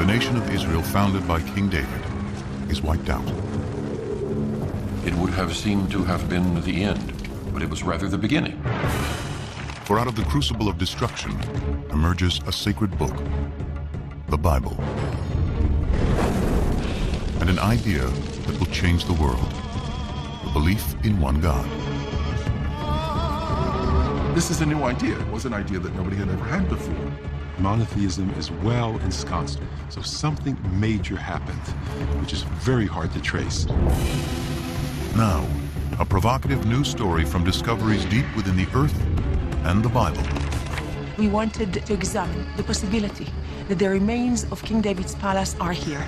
the nation of Israel founded by King David is wiped out. It would have seemed to have been the end, but it was rather the beginning. For out of the crucible of destruction emerges a sacred book, the Bible, and an idea that will change the world, the belief in one God. This is a new idea. It was an idea that nobody had ever had before. Monotheism is well ensconced, so something major happened, which is very hard to trace. Now, a provocative new story from discoveries deep within the earth and the Bible. We wanted to examine the possibility that the remains of King David's palace are here.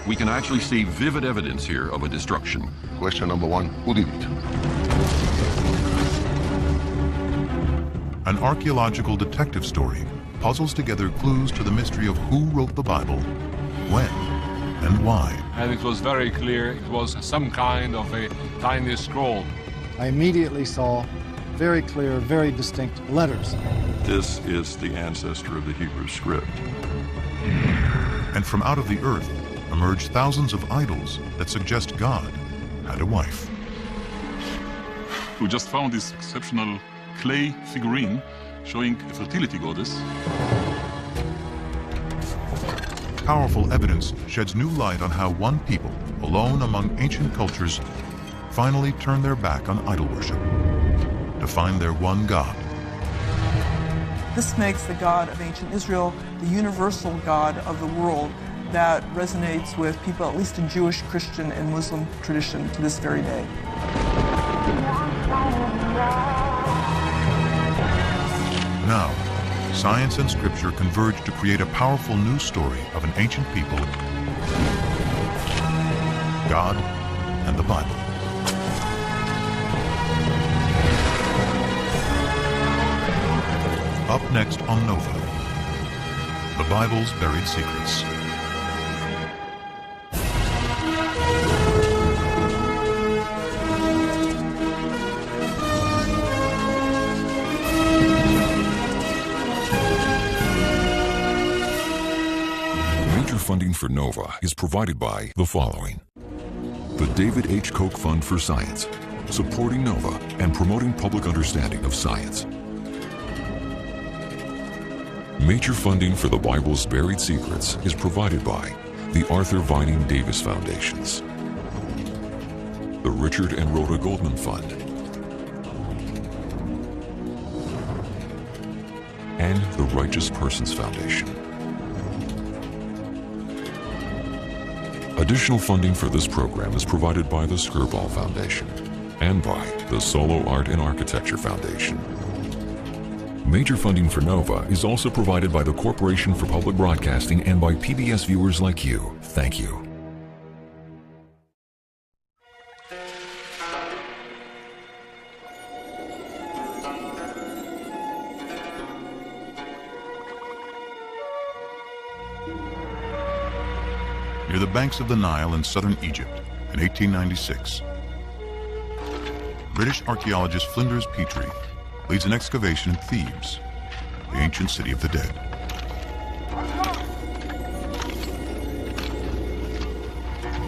We can actually see vivid evidence here of a destruction. Question number one, who did it? An archaeological detective story puzzles together clues to the mystery of who wrote the Bible, when, and why. And it was very clear it was some kind of a tiny scroll. I immediately saw very clear, very distinct letters. This is the ancestor of the Hebrew script. And from out of the earth emerge thousands of idols that suggest God had a wife. We just found this exceptional clay figurine showing a fertility goddess. Powerful evidence sheds new light on how one people, alone among ancient cultures, finally turned their back on idol worship to find their one God. This makes the God of ancient Israel the universal God of the world that resonates with people, at least in Jewish, Christian, and Muslim tradition to this very day. Now, science and scripture converge to create a powerful new story of an ancient people, God, and the Bible. Up next on Nova, the Bible's buried secrets. Funding for NOVA is provided by the following: the David H. Koch Fund for Science, supporting NOVA and promoting public understanding of science. Major funding for the Bible's buried secrets is provided by the Arthur Vining Davis Foundations, the Richard and Rhoda Goldman Fund, and the Righteous Persons Foundation. Additional funding for this program is provided by the Skirball Foundation and by the Solo Art and Architecture Foundation. Major funding for NOVA is also provided by the Corporation for Public Broadcasting and by PBS viewers like you. Thank you. Near the banks of the Nile in southern Egypt in 1896, British archaeologist Flinders Petrie leads an excavation in Thebes, the ancient city of the dead.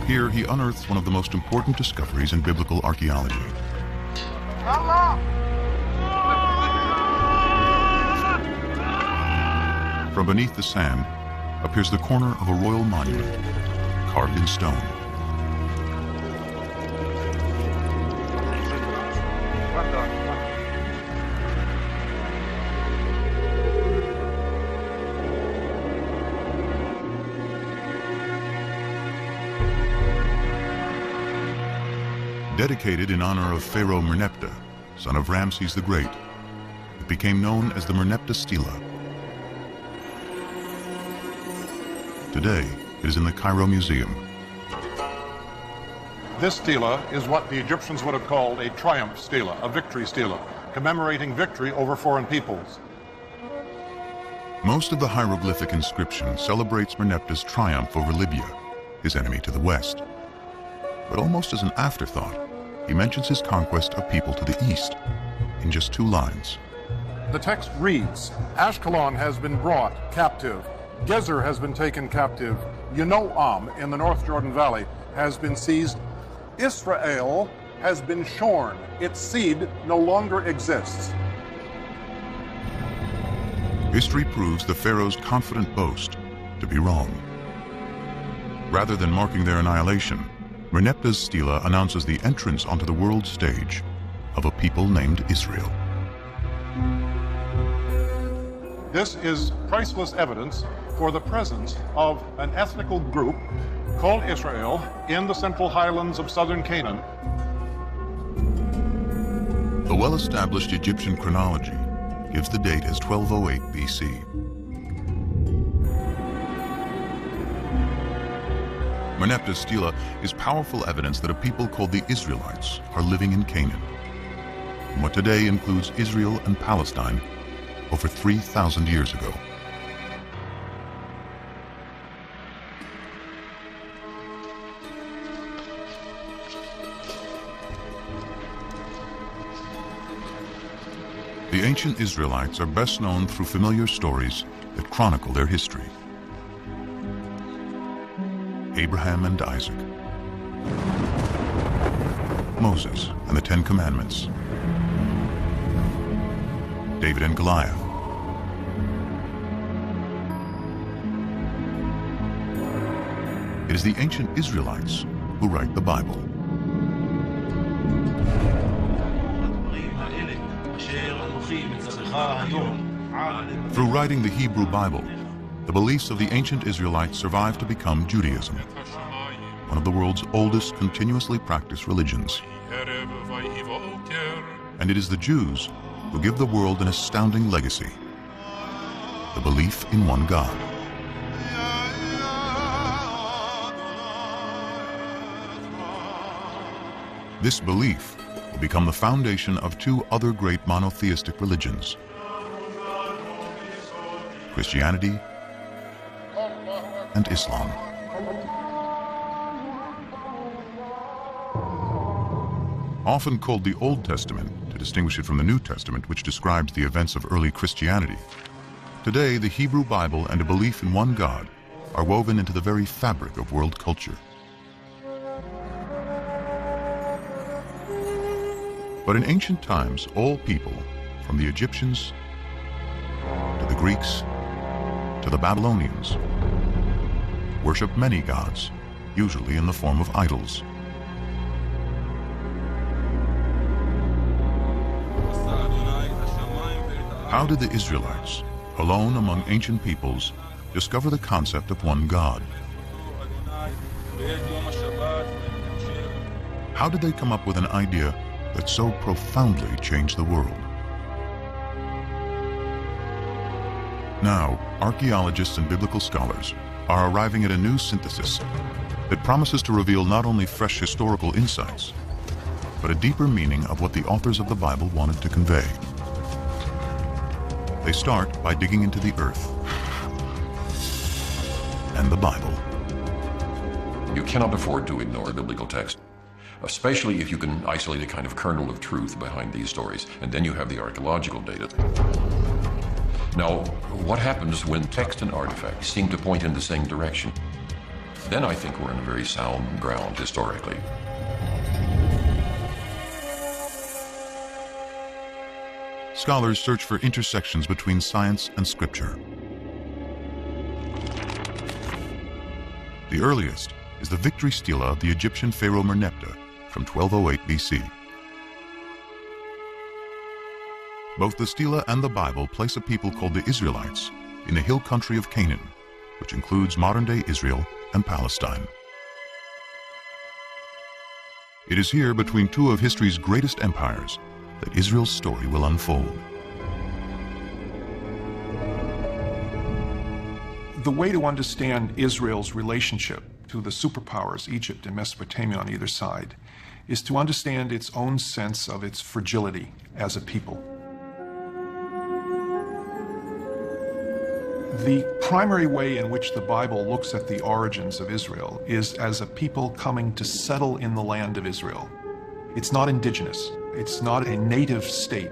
Here he unearths one of the most important discoveries in biblical archaeology. From beneath the sand appears the corner of a royal monument carved in stone. Dedicated in honor of Pharaoh Merneptah, son of Ramses the Great, it became known as the Merneptah Stela. Today, it is in the Cairo Museum. This stela is what the Egyptians would have called a triumph stela, a victory stela, commemorating victory over foreign peoples. Most of the hieroglyphic inscription celebrates Merneptah's triumph over Libya, his enemy to the west. But almost as an afterthought, he mentions his conquest of people to the east in just 2 lines. The text reads, Ashkelon has been brought captive Gezer has been taken captive. Yanoam in the North Jordan Valley has been seized. Israel has been shorn. Its seed no longer exists. History proves the Pharaoh's confident boast to be wrong. Rather than marking their annihilation, Merneptah's stela announces the entrance onto the world stage of a people named Israel. This is priceless evidence for the presence of an ethnical group called Israel in the central highlands of southern Canaan. The well-established Egyptian chronology gives the date as 1208 BC. Merneptah's stela is powerful evidence that a people called the Israelites are living in Canaan, in what today includes Israel and Palestine, over 3,000 years ago. The ancient Israelites are best known through familiar stories that chronicle their history. Abraham and Isaac, Moses and the Ten Commandments, David and Goliath, it is the ancient Israelites who write the Bible. Through writing the Hebrew Bible, the beliefs of the ancient Israelites survived to become Judaism, one of the world's oldest continuously practiced religions. And it is the Jews who give the world an astounding legacy: the belief in one God. This belief will become the foundation of two other great monotheistic religions: Christianity and Islam. Often called the Old Testament to distinguish it from the New Testament, which describes the events of early Christianity, today the Hebrew Bible and a belief in one God are woven into the very fabric of world culture. But in ancient times, all people, from the Egyptians to the Greeks to the Babylonians, worship many gods, usually in the form of idols. How did the Israelites, alone among ancient peoples, discover the concept of one God? How did they come up with an idea that so profoundly changed the world? Now, archaeologists and biblical scholars are arriving at a new synthesis that promises to reveal not only fresh historical insights, but a deeper meaning of what the authors of the Bible wanted to convey. They start by digging into the earth and the Bible. You cannot afford to ignore biblical text, especially if you can isolate a kind of kernel of truth behind these stories, and then you have the archaeological data. Now, what happens when text and artifacts seem to point in the same direction? Then I think we're on a very sound ground historically. Scholars search for intersections between science and scripture. The earliest is the victory stela of the Egyptian pharaoh Merneptah from 1208 BC. Both the stela and the Bible place a people called the Israelites in the hill country of Canaan, which includes modern-day Israel and Palestine. It is here, between two of history's greatest empires, that Israel's story will unfold. The way to understand Israel's relationship to the superpowers, Egypt and Mesopotamia on either side, is to understand its own sense of its fragility as a people. The primary way in which the Bible looks at the origins of Israel is as a people coming to settle in the land of Israel. It's not indigenous. It's not a native state.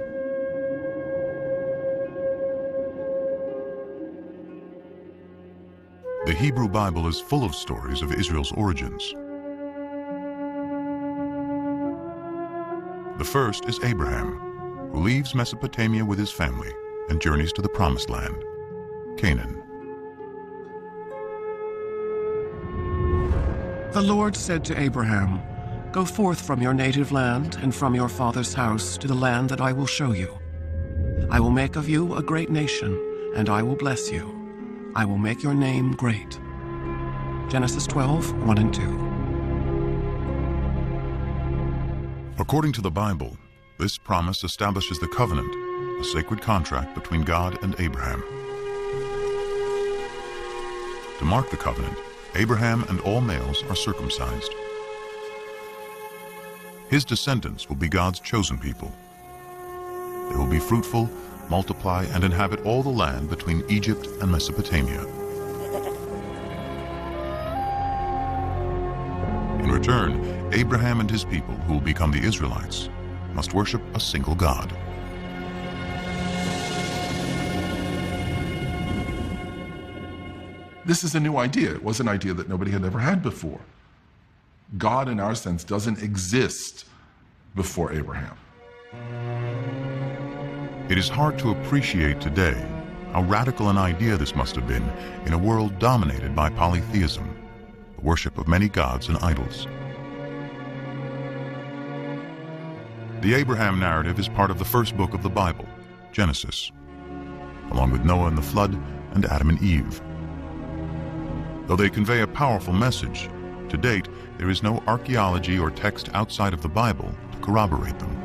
The Hebrew Bible is full of stories of Israel's origins. The first is Abraham, who leaves Mesopotamia with his family and journeys to the Promised Land, Canaan. The Lord said to Abraham, "Go forth from your native land and from your father's house to the land that I will show you. I will make of you a great nation, and I will bless you. I will make your name great." Genesis 12, 1 and 2. According to the Bible, this promise establishes the covenant, a sacred contract between God and Abraham. To mark the covenant, Abraham and all males are circumcised. His descendants will be God's chosen people. They will be fruitful, multiply, and inhabit all the land between Egypt and Mesopotamia. In return, Abraham and his people, who will become the Israelites, must worship a single God. This is a new idea. It was an idea that nobody had ever had before. God, in our sense, doesn't exist before Abraham. It is hard to appreciate today how radical an idea this must have been in a world dominated by polytheism, the worship of many gods and idols. The Abraham narrative is part of the first book of the Bible, Genesis, along with Noah and the flood and Adam and Eve. Though they convey a powerful message, to date there is no archaeology or text outside of the Bible to corroborate them.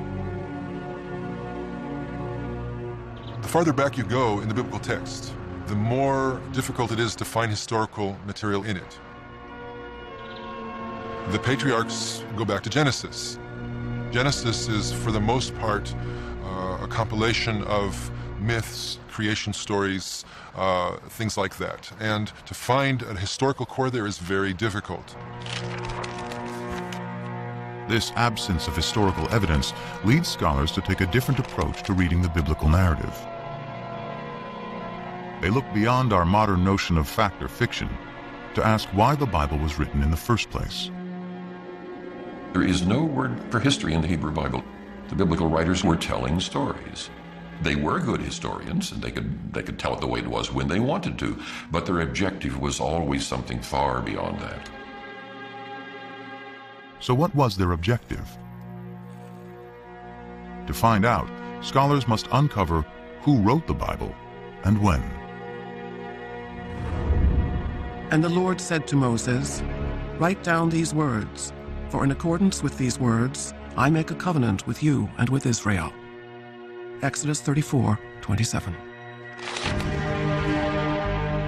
The farther back you go in the biblical text, the more difficult it is to find historical material in it. The patriarchs go back to Genesis. Genesis is, for the most part, a compilation of myths, creation stories, things like that. And to find a historical core there is very difficult. This absence of historical evidence leads scholars to take a different approach to reading the biblical narrative. They look beyond our modern notion of fact or fiction to ask why the Bible was written in the first place. There is no word for history in the Hebrew Bible. The biblical writers were telling stories. They were good historians, and they could tell it the way it was when they wanted to, but their objective was always something far beyond that. So what was their objective? To find out, scholars must uncover who wrote the Bible and when. And the Lord said to Moses, "Write down these words, for in accordance with these words, I make a covenant with you and with Israel." Exodus 34, 27.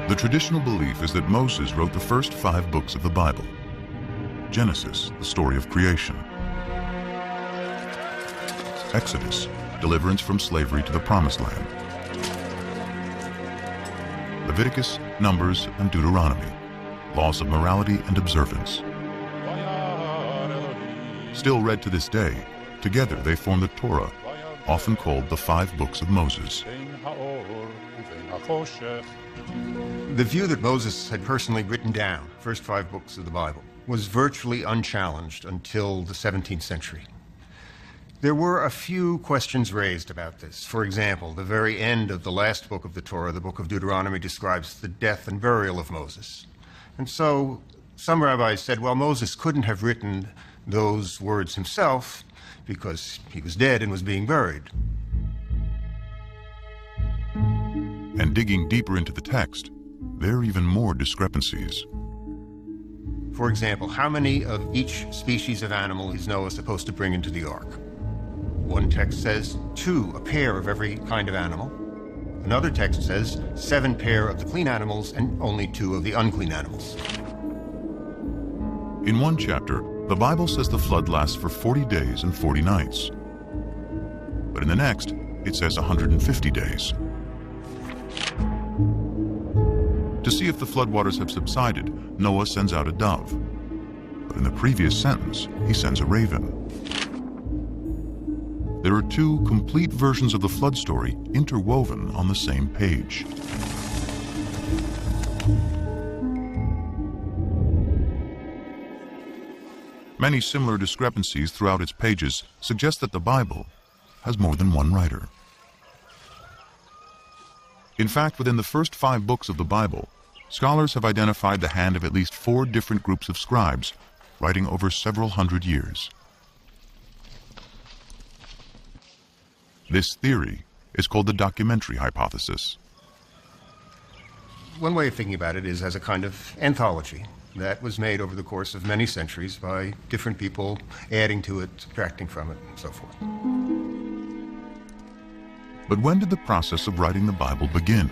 The traditional belief is that Moses wrote the first 5 books of the Bible. Genesis, the story of creation. Exodus, deliverance from slavery to the Promised Land. Leviticus, Numbers, and Deuteronomy, laws of morality and observance. Still read to this day, together they form the Torah, often called the 5 books of Moses. The view that Moses had personally written down the first 5 books of the Bible was virtually unchallenged until the 17th century. There were a few questions raised about this. For example, the very end of the last book of the Torah, the book of Deuteronomy, describes the death and burial of Moses. And so some rabbis said, well, Moses couldn't have written those words himself because he was dead and was being buried. And digging deeper into the text, there are even more discrepancies. For example, how many of each species of animal is Noah supposed to bring into the ark? One text says 2, a pair of every kind of animal. Another text says 7 pair of the clean animals and only 2 of the unclean animals. In one chapter, the Bible says the flood lasts for 40 days and 40 nights. But in the next, it says 150 days. To see if the floodwaters have subsided, Noah sends out a dove. But in the previous sentence, he sends a raven. There are 2 complete versions of the flood story interwoven on the same page. Many similar discrepancies throughout its pages suggest that the Bible has more than one writer. In fact, within the first 5 books of the Bible, scholars have identified the hand of at least 4 different groups of scribes, writing over several hundred years. This theory is called the documentary hypothesis. One way of thinking about it is as a kind of anthology that was made over the course of many centuries by different people, adding to it, subtracting from it, and so forth. But when did the process of writing the Bible begin?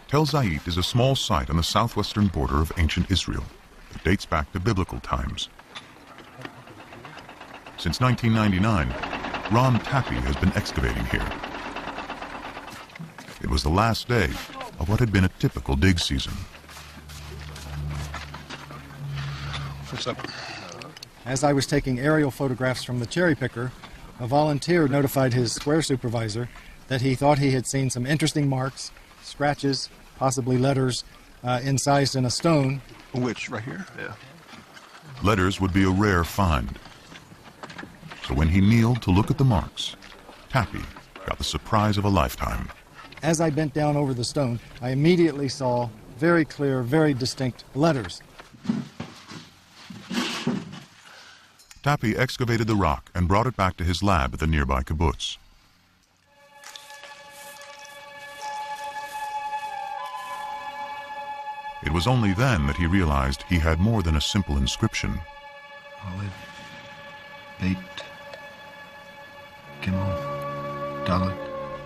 Tel Zayit is a small site on the southwestern border of ancient Israel that dates back to biblical times. Since 1999, Ron Tappy has been excavating here. It was the last day of what had been a typical dig season. What's up? As I was taking aerial photographs from the cherry picker, a volunteer notified his square supervisor that he thought he had seen some interesting marks, scratches, possibly letters, incised in a stone. Which, right here? Yeah. Letters would be a rare find. So when he kneeled to look at the marks, Tappy got the surprise of a lifetime. As I bent down over the stone, I immediately saw very clear, very distinct letters. Tappy excavated the rock and brought it back to his lab at the nearby kibbutz. It was only then that he realized he had more than a simple inscription. Olive, Beit, Gimel, Dalet.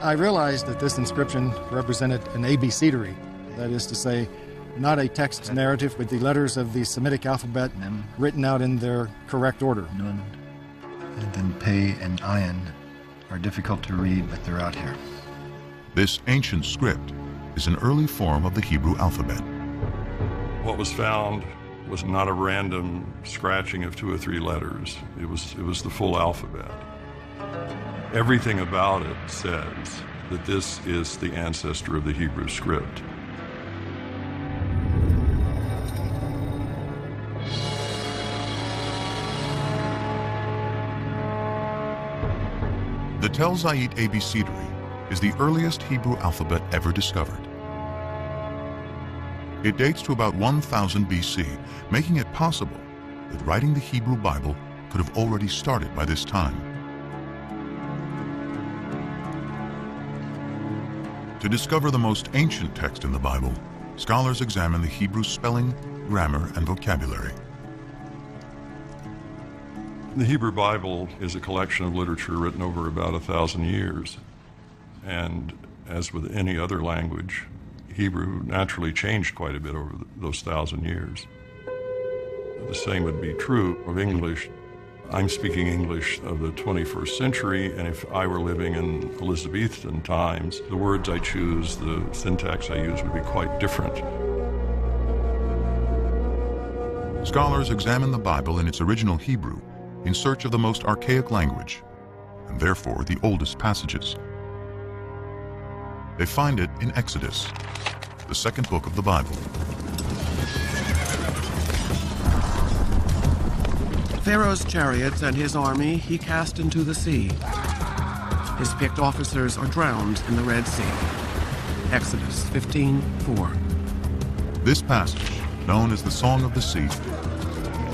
I realized that this inscription represented an abecedery, that is to say, not a text narrative, but the letters of the Semitic alphabet written out in their correct order. Nun, and then Pei and Ayin are difficult to read, but they're out here. This ancient script is an early form of the Hebrew alphabet. What was found was not a random scratching of 2 or 3 letters. It was the full alphabet. Everything about it says that this is the ancestor of the Hebrew script. The Tel Zayit abecedery is the earliest Hebrew alphabet ever discovered. It dates to about 1000 BC, making it possible that writing the Hebrew Bible could have already started by this time. To discover the most ancient text in the Bible, scholars examine the Hebrew spelling, grammar, and vocabulary. The Hebrew Bible is a collection of literature written over about 1,000 years. And as with any other language, Hebrew naturally changed quite a bit over those 1,000 years. The same would be true of English. I'm speaking English of the 21st century, and if I were living in Elizabethan times, the words I choose, the syntax I use would be quite different. Scholars examine the Bible in its original Hebrew in search of the most archaic language, and therefore the oldest passages. They find it in Exodus, the second book of the Bible. Pharaoh's chariots and his army he cast into the sea. His picked officers are drowned in the Red Sea. Exodus 15:4. This passage, known as the Song of the Sea,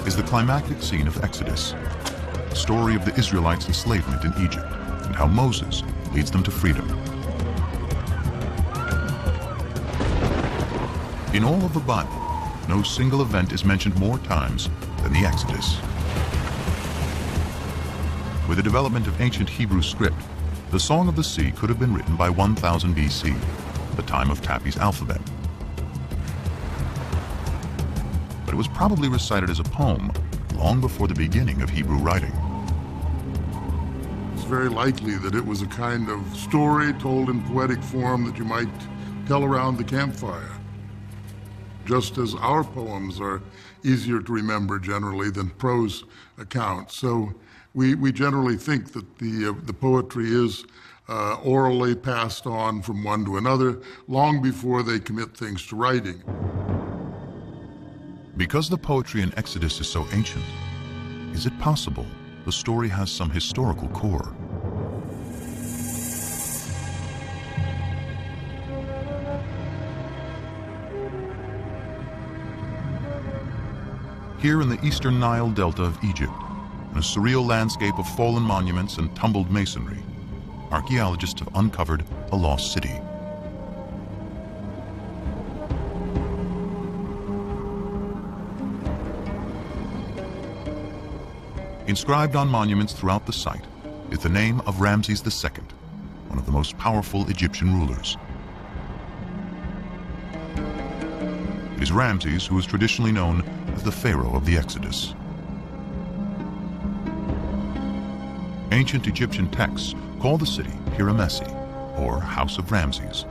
is the climactic scene of Exodus, the story of the Israelites' enslavement in Egypt and how Moses leads them to freedom. In all of the Bible, no single event is mentioned more times than the Exodus. With the development of ancient Hebrew script, the Song of the Sea could have been written by 1000 BC, the time of Tappy's alphabet. But it was probably recited as a poem long before the beginning of Hebrew writing. It's very likely that it was a kind of story told in poetic form that you might tell around the campfire. Just as our poems are easier to remember generally than prose accounts. So we generally think that the poetry is orally passed on from one to another long before they commit things to writing. Because the poetry in Exodus is so ancient, is it possible the story has some historical core? Here in the eastern Nile Delta of Egypt, in a surreal landscape of fallen monuments and tumbled masonry, archaeologists have uncovered a lost city. Inscribed on monuments throughout the site is the name of Ramses II, one of the most powerful Egyptian rulers. It is Ramses who is traditionally known as the Pharaoh of the Exodus. Ancient Egyptian texts call the city Piramesi, or House of Ramses,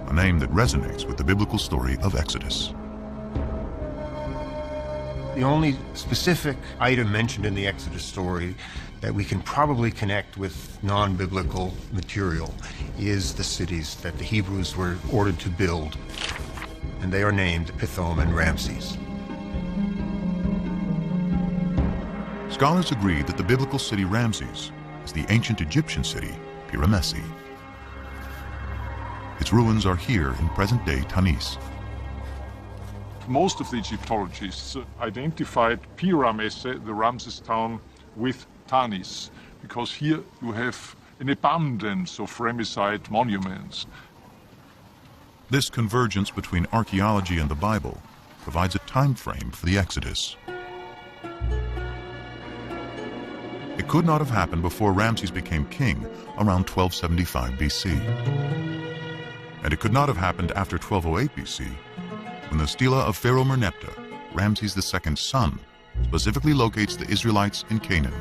a name that resonates with the biblical story of Exodus. The only specific item mentioned in the Exodus story that we can probably connect with non-biblical material is the cities that the Hebrews were ordered to build, and they are named Pithom and Ramses. Scholars agree that the biblical city Ramses is the ancient Egyptian city Piramesi. Its ruins are here in present-day Tanis. Most of the Egyptologists identified Piramesi, the Ramses town, with Tanis, because here you have an abundance of Ramesside monuments. This convergence between archaeology and the Bible provides a time frame for the Exodus. It could not have happened before Ramses became king around 1275 BC. And it could not have happened after 1208 BC, when the stela of Pharaoh Merneptah, Ramses II's son, specifically locates the Israelites in Canaan.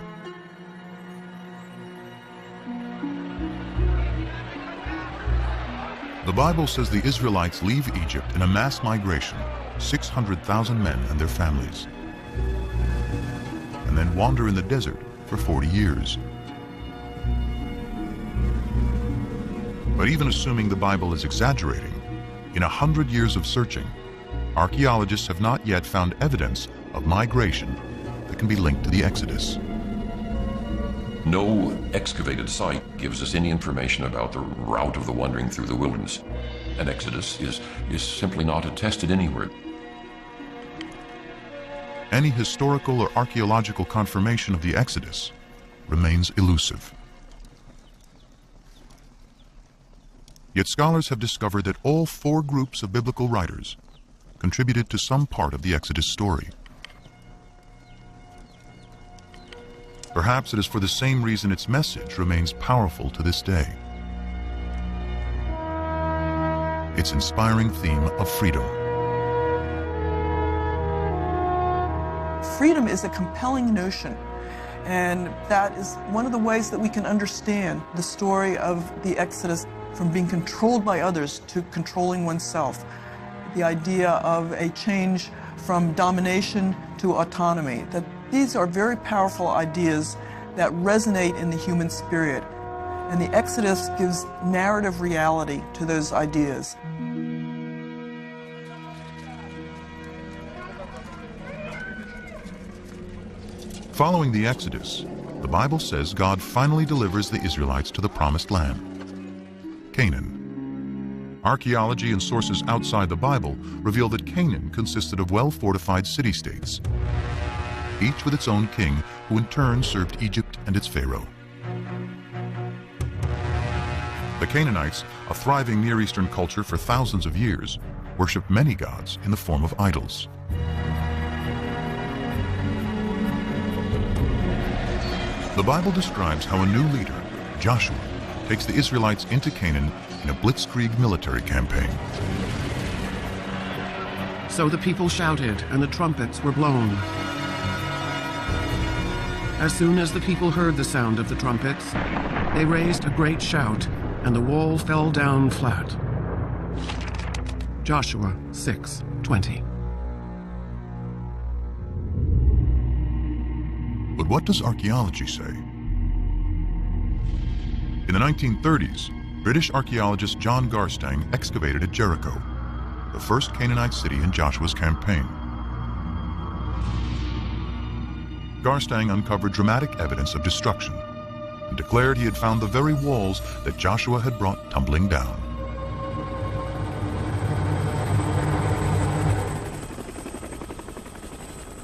The Bible says the Israelites leave Egypt in a mass migration, 600,000 men and their families, and then wander in the desert for 40 years. But even assuming the Bible is exaggerating, in 100 years of searching, archaeologists have not yet found evidence of migration that can be linked to the Exodus. No excavated site gives us any information about the route of the wandering through the wilderness. An exodus is simply not attested anywhere. Any historical or archaeological confirmation of the Exodus remains elusive. Yet scholars have discovered that all four groups of biblical writers contributed to some part of the Exodus story. Perhaps it is for the same reason its message remains powerful to this day. Its inspiring theme of freedom. Freedom is a compelling notion, and that is one of the ways that we can understand the story of the Exodus, from being controlled by others to controlling oneself. The idea of a change from domination to autonomy, that these are very powerful ideas that resonate in the human spirit, and the Exodus gives narrative reality to those ideas. Following the Exodus, the Bible says God finally delivers the Israelites to the Promised Land, Canaan. Archaeology and sources outside the Bible reveal that Canaan consisted of well-fortified city-states, each with its own king, who in turn served Egypt and its pharaoh. The Canaanites, a thriving Near Eastern culture for thousands of years, worshipped many gods in the form of idols. The Bible describes how a new leader, Joshua, takes the Israelites into Canaan in a blitzkrieg military campaign. So the people shouted, and the trumpets were blown. As soon as the people heard the sound of the trumpets, they raised a great shout, and the wall fell down flat. Joshua 6:20. But what does archaeology say? In the 1930s, British archaeologist John Garstang excavated at Jericho, the first Canaanite city in Joshua's campaign. Garstang uncovered dramatic evidence of destruction and declared he had found the very walls that Joshua had brought tumbling down.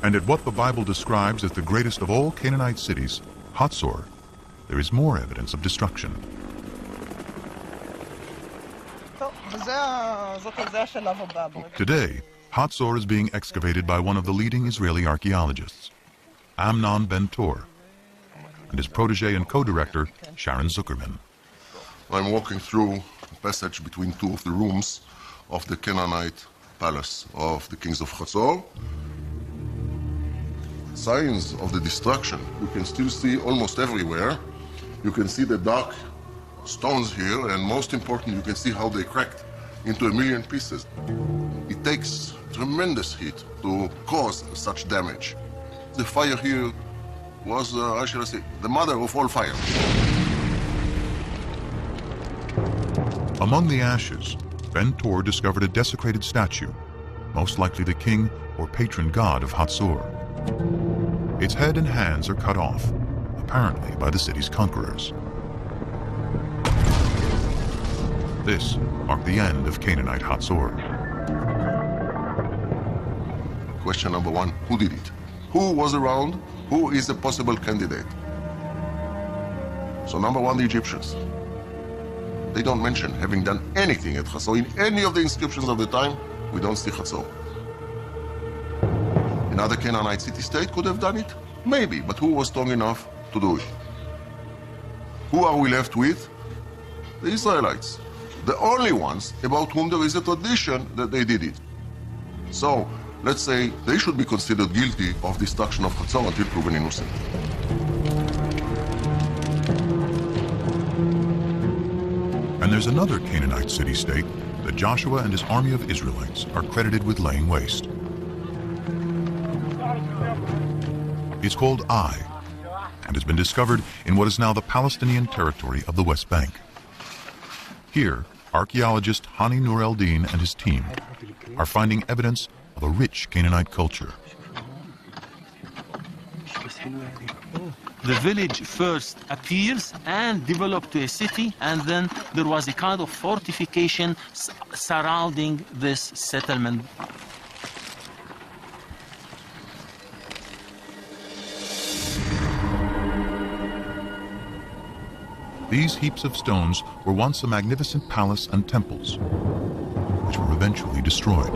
And at what the Bible describes as the greatest of all Canaanite cities, Hatzor, there is more evidence of destruction. Today, Hatzor is being excavated by one of the leading Israeli archaeologists, Amnon Ben-Tor, and his protege and co-director, Sharon Zuckerman. I'm walking through a passage between two of the rooms of the Canaanite palace of the kings of Hatzor. Signs of the destruction you can still see almost everywhere. You can see the dark stones here, and most important, you can see how they cracked into 1,000,000 pieces. It takes tremendous heat to cause such damage. The fire here was, how shall I say, the mother of all fire. Among the ashes, Ben-Tor discovered a desecrated statue, most likely the king or patron god of Hatzor. Its head and hands are cut off, apparently by the city's conquerors. This marked the end of Canaanite Hatzor. Question number one, who did it? Who was around? Who is a possible candidate? So number one, the Egyptians. They don't mention having done anything at Hatzor. In any of the inscriptions of the time, we don't see Hatzor. Another Canaanite city-state could have done it? Maybe, but who was strong enough to do it? Who are we left with? The Israelites. The only ones about whom there is a tradition that they did it. So, let's say they should be considered guilty of destruction of Hatzor until proven innocent. And there's another Canaanite city-state that Joshua and his army of Israelites are credited with laying waste. It's called Ai, and has been discovered in what is now the Palestinian territory of the West Bank. Here, archaeologist Hani Nur el-Din and his team are finding evidence of a rich Canaanite culture. The village first appears and developed to a city, and then there was a kind of fortification surrounding this settlement. These heaps of stones were once a magnificent palace and temples, which were eventually destroyed.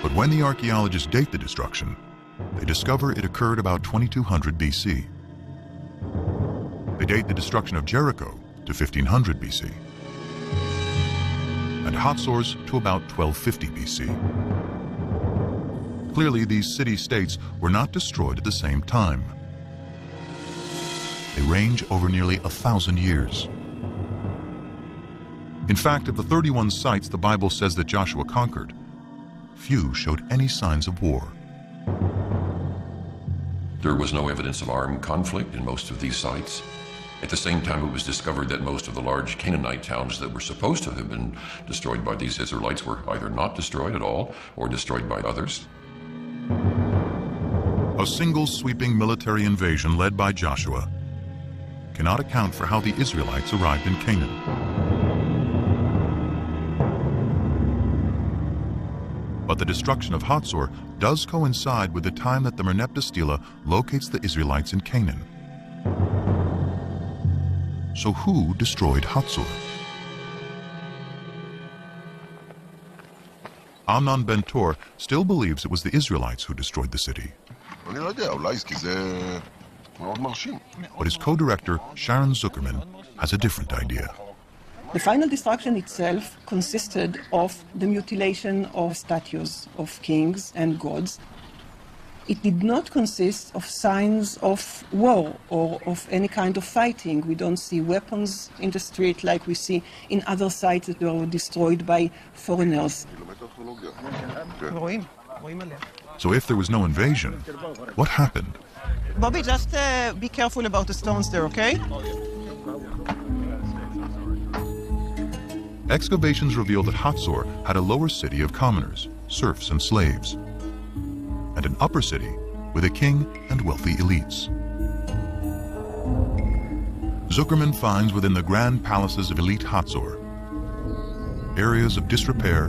But when the archaeologists date the destruction, they discover it occurred about 2200 BC. They date the destruction of Jericho to 1500 BC, and Hatzor's to about 1250 BC. Clearly, these city-states were not destroyed at the same time. They range over nearly 1,000 years. In fact, of the 31 sites the Bible says that Joshua conquered, few showed any signs of war. There was no evidence of armed conflict in most of these sites. At the same time, it was discovered that most of the large Canaanite towns that were supposed to have been destroyed by these Israelites were either not destroyed at all or destroyed by others. A single sweeping military invasion led by Joshua cannot account for how the Israelites arrived in Canaan. But the destruction of Hatzor does coincide with the time that the Merneptah Stela locates the Israelites in Canaan. So who destroyed Hatzor? Amnon Ben-Tor still believes it was the Israelites who destroyed the city. But his co-director, Sharon Zuckerman, has a different idea. The final destruction itself consisted of the mutilation of statues of kings and gods. It did not consist of signs of war or of any kind of fighting. We don't see weapons in the street like we see in other sites that were destroyed by foreigners. So if there was no invasion, what happened? Bobby, just be careful about the stones there, okay? Excavations reveal that Hatzor had a lower city of commoners, serfs and slaves, and an upper city with a king and wealthy elites. Zuckerman finds within the grand palaces of elite Hatzor areas of disrepair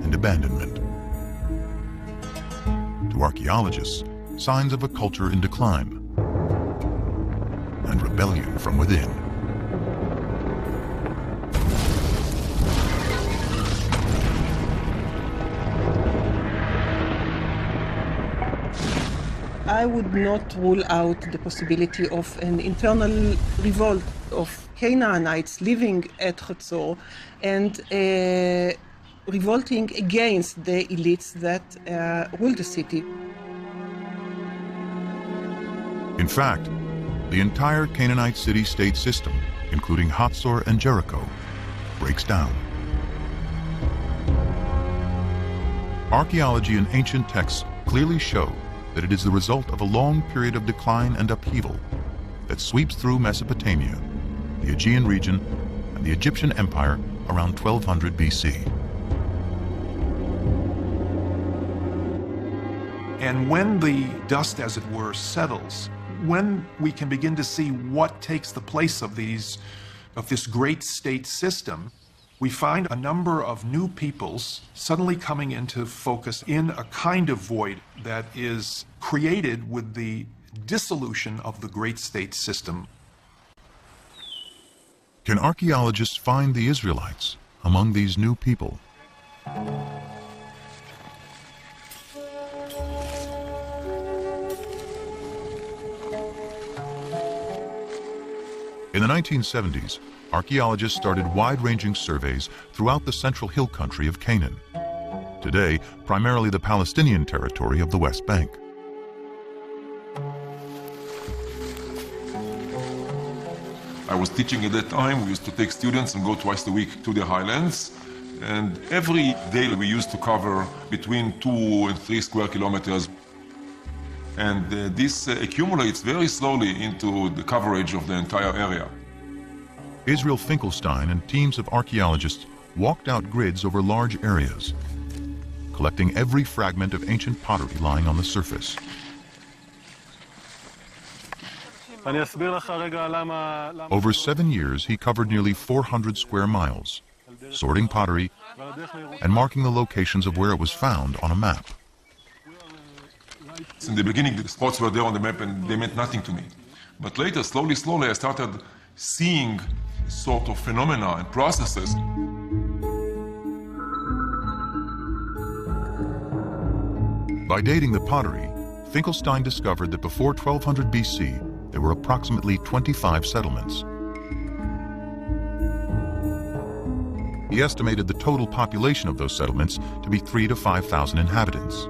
and abandonment. To archaeologists, signs of a culture in decline and rebellion from within. I would not rule out the possibility of an internal revolt of Canaanites living at Hatzor and revolting against the elites that rule the city. In fact, the entire Canaanite city-state system, including Hatzor and Jericho, breaks down. Archaeology and ancient texts clearly show that it is the result of a long period of decline and upheaval that sweeps through Mesopotamia, the Aegean region, and the Egyptian Empire around 1200 BC. And when the dust, as it were, settles, when we can begin to see what takes the place of this great state system, we find a number of new peoples suddenly coming into focus in a kind of void that is created with the dissolution of the great state system. Can archaeologists find the Israelites among these new people? In the 1970s, archaeologists started wide-ranging surveys throughout the central hill country of Canaan. Today, primarily the Palestinian territory of the West Bank. I was teaching at that time. We used to take students and go twice a week to the highlands. And every day we used to cover between 2 and 3 square kilometers. And this accumulates very slowly into the coverage of the entire area. Israel Finkelstein and teams of archaeologists walked out grids over large areas, collecting every fragment of ancient pottery lying on the surface. Over 7 years, he covered nearly 400 square miles, sorting pottery and marking the locations of where it was found on a map. In the beginning, the spots were there on the map and they meant nothing to me. But later, slowly, I started seeing sort of phenomena and processes. By dating the pottery, Finkelstein discovered that before 1200 BC, there were approximately 25 settlements. He estimated the total population of those settlements to be 3,000 to 5,000 inhabitants.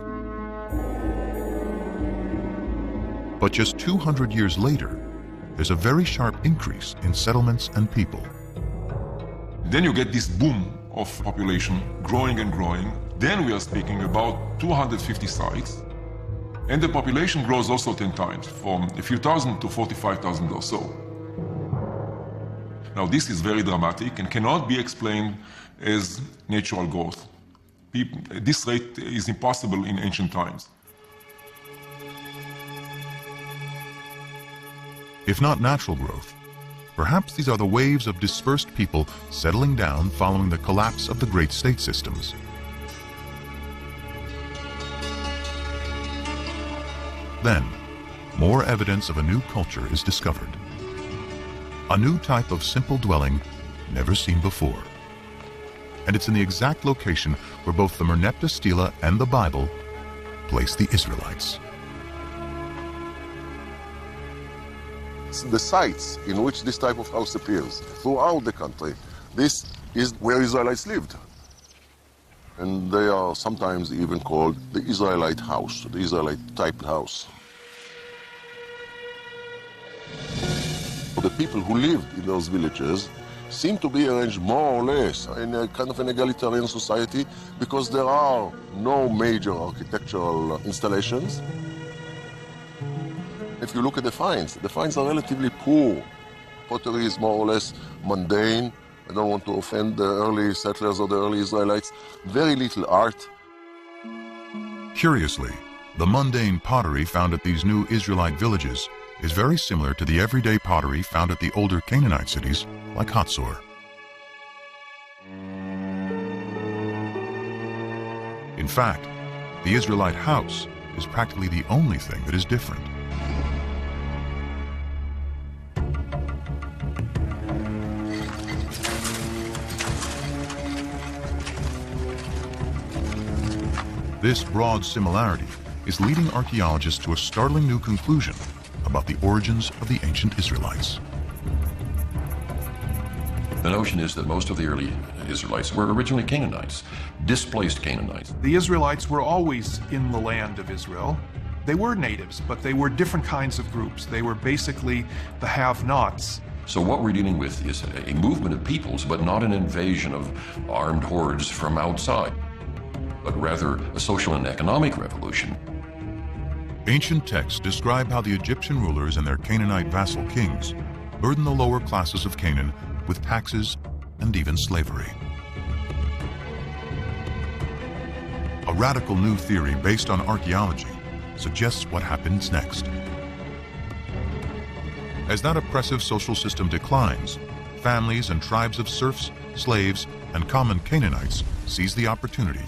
But just 200 years later, there's a very sharp increase in settlements and people. Then you get this boom of population growing and growing. Then we are speaking about 250 sites. And the population grows also 10 times, from a few thousand to 45,000 or so. Now this is very dramatic and cannot be explained as natural growth. This rate is impossible in ancient times. If not natural growth, perhaps these are the waves of dispersed people settling down following the collapse of the great state systems. Then, more evidence of a new culture is discovered. A new type of simple dwelling never seen before. And it's in the exact location where both the Merneptah Stela and the Bible place the Israelites. The sites in which this type of house appears throughout the country, this is where Israelites lived. And they are sometimes even called the Israelite house, the Israelite-type house. The people who lived in those villages seem to be arranged more or less in a kind of an egalitarian society because there are no major architectural installations. if you look at the finds are relatively poor. Pottery is more or less mundane. I don't want to offend the early settlers or the early Israelites. Very little art. Curiously, the mundane pottery found at these new Israelite villages is very similar to the everyday pottery found at the older Canaanite cities like Hatzor. In fact, the Israelite house is practically the only thing that is different. This broad similarity is leading archaeologists to a startling new conclusion about the origins of the ancient Israelites. The notion is that most of the early Israelites were originally Canaanites, displaced Canaanites. The Israelites were always in the land of Israel. They were natives, but they were different kinds of groups. They were basically the have-nots. So what we're dealing with is a movement of peoples, but not an invasion of armed hordes from outside, but rather a social and economic revolution. Ancient texts describe how the Egyptian rulers and their Canaanite vassal kings burdened the lower classes of Canaan with taxes and even slavery. A radical new theory based on archaeology suggests what happens next. As that oppressive social system declines, families and tribes of serfs, slaves, and common Canaanites seize the opportunity.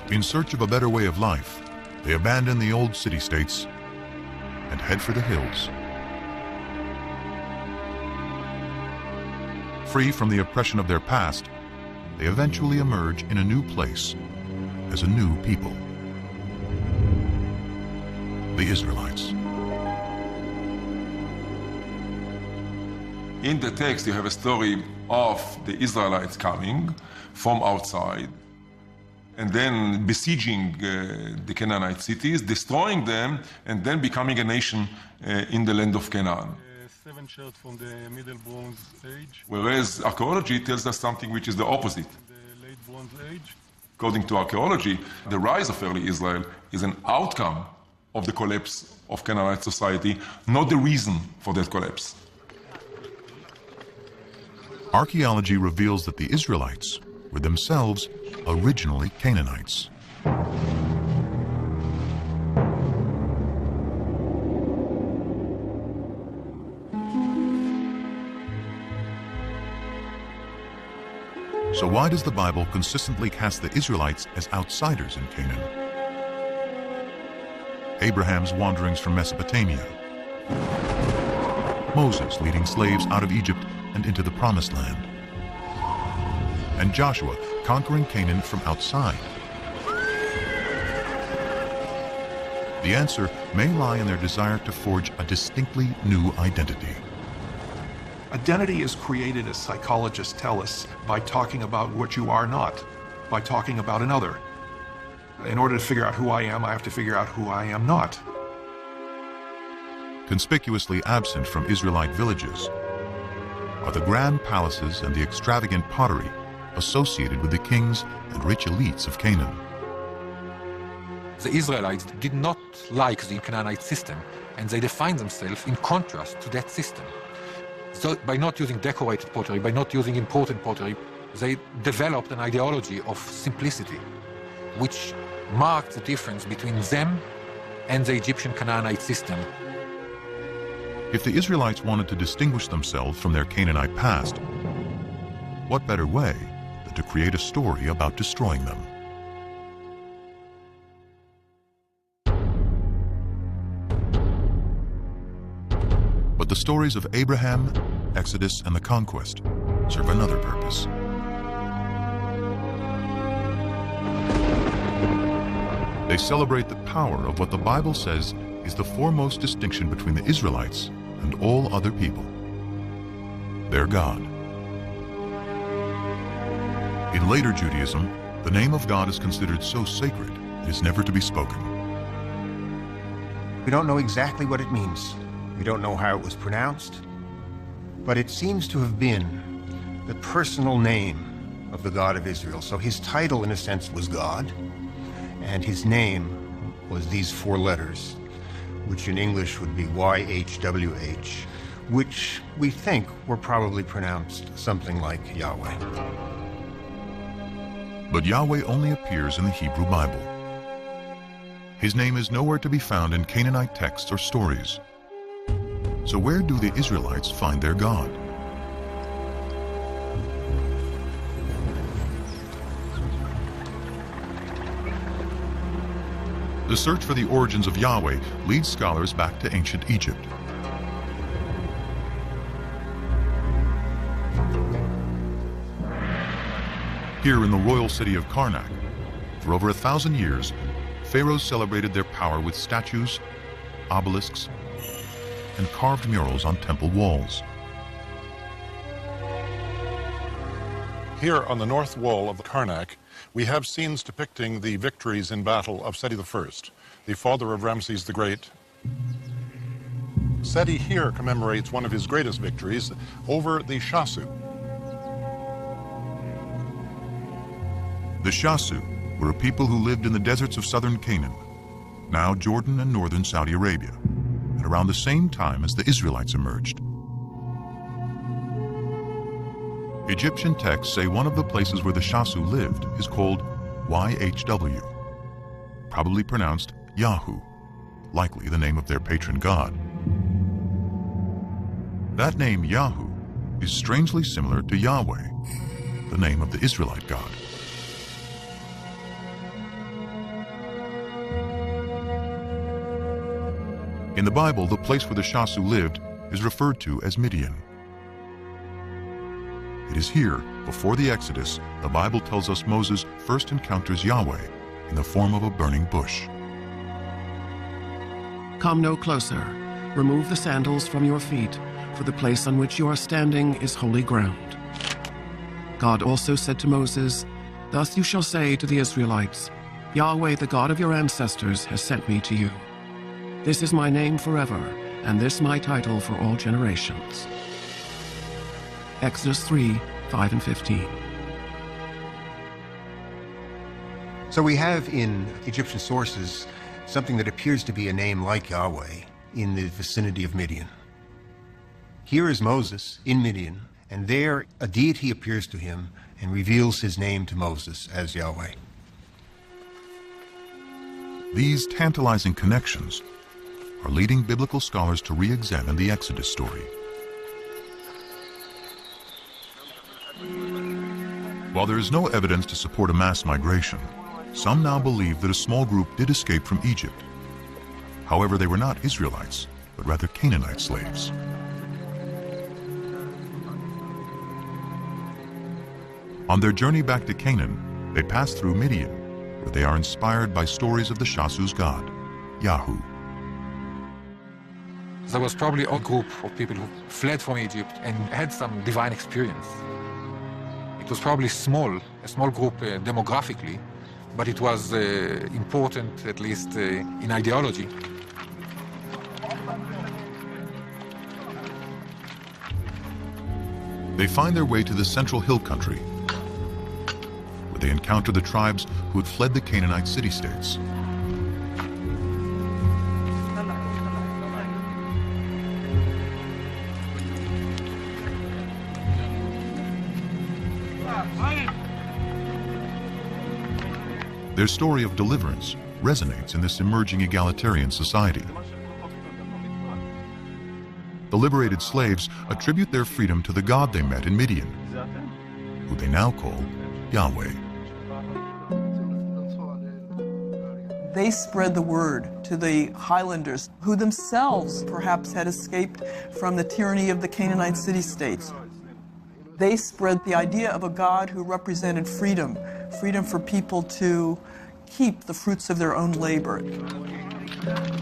In search of a better way of life, they abandon the old city-states and head for the hills. Free from the oppression of their past, they eventually emerge in a new place as a new people. The Israelites. In the text, you have a story of the Israelites coming from outside and then besieging the Canaanite cities, destroying them, and then becoming a nation in the land of Canaan. 7 shells from the Middle Bronze Age. Whereas archaeology tells us something which is the opposite. The Late Bronze Age. According to archaeology, the rise of early Israel is an outcome of the collapse of Canaanite society, not the reason for that collapse. Archaeology reveals that the Israelites were themselves originally Canaanites. So why does the Bible consistently cast the Israelites as outsiders in Canaan? Abraham's wanderings from Mesopotamia, Moses leading slaves out of Egypt and into the Promised Land, and Joshua conquering Canaan from outside. The answer may lie in their desire to forge a distinctly new identity. Identity is created, as psychologists tell us, by talking about what you are not, by talking about another. In order to figure out who I am, I have to figure out who I am not. Conspicuously absent from Israelite villages are the grand palaces and the extravagant pottery associated with the kings and rich elites of Canaan. The Israelites did not like the Canaanite system, and they defined themselves in contrast to that system. So by not using decorated pottery, by not using imported pottery, they developed an ideology of simplicity, which marked the difference between them and the Egyptian Canaanite system. If the Israelites wanted to distinguish themselves from their Canaanite past, what better way than to create a story about destroying them? But the stories of Abraham, Exodus, and the conquest serve another purpose. They celebrate the power of what the Bible says is the foremost distinction between the Israelites and all other people: their God. In later Judaism, the name of God is considered so sacred it is never to be spoken. We don't know exactly what it means. We don't know how it was pronounced, but it seems to have been the personal name of the God of Israel. So his title, in a sense, was God, and his name was these 4 letters, which in English would be YHWH, which we think were probably pronounced something like Yahweh. But Yahweh only appears in the Hebrew Bible. His name is nowhere to be found in Canaanite texts or stories. So where do the Israelites find their God? The search for the origins of Yahweh leads scholars back to ancient Egypt. Here in the royal city of Karnak, for over 1,000 years, pharaohs celebrated their power with statues, obelisks, and carved murals on temple walls. Here on the north wall of the Karnak, we have scenes depicting the victories in battle of Seti I, the father of Ramses the Great. Seti here commemorates one of his greatest victories over the Shasu. The Shasu were a people who lived in the deserts of southern Canaan, now Jordan and northern Saudi Arabia, at around the same time as the Israelites emerged. Egyptian texts say one of the places where the Shasu lived is called YHW, probably pronounced Yahu, likely the name of their patron god. That name Yahu is strangely similar to Yahweh, the name of the Israelite god. In the Bible, the place where the Shasu lived is referred to as Midian. It is here, before the Exodus, the Bible tells us Moses first encounters Yahweh in the form of a burning bush. Come no closer. Remove the sandals from your feet, for the place on which you are standing is holy ground. God also said to Moses, Thus you shall say to the Israelites, Yahweh, the God of your ancestors, has sent me to you. This is my name forever, and this my title for all generations. Exodus 3, 5 and 15. So we have in Egyptian sources something that appears to be a name like Yahweh in the vicinity of Midian. Here is Moses in Midian, and there a deity appears to him and reveals his name to Moses as Yahweh. These tantalizing connections are leading biblical scholars to re-examine the Exodus story. While there is no evidence to support a mass migration, some now believe that a small group did escape from Egypt. However, they were not Israelites, but rather Canaanite slaves. On their journey back to Canaan, they pass through Midian, where they are inspired by stories of the Shasu's god, Yahu. There was probably a group of people who fled from Egypt and had some divine experience. It was probably a small group demographically, but it was important, at least in ideology. They find their way to the central hill country, where they encounter the tribes who had fled the Canaanite city-states. Their story of deliverance resonates in this emerging egalitarian society. The liberated slaves attribute their freedom to the God they met in Midian, who they now call Yahweh. They spread the word to the highlanders, who themselves perhaps had escaped from the tyranny of the Canaanite city-states. They spread the idea of a God who represented freedom, freedom for people to keep the fruits of their own labor.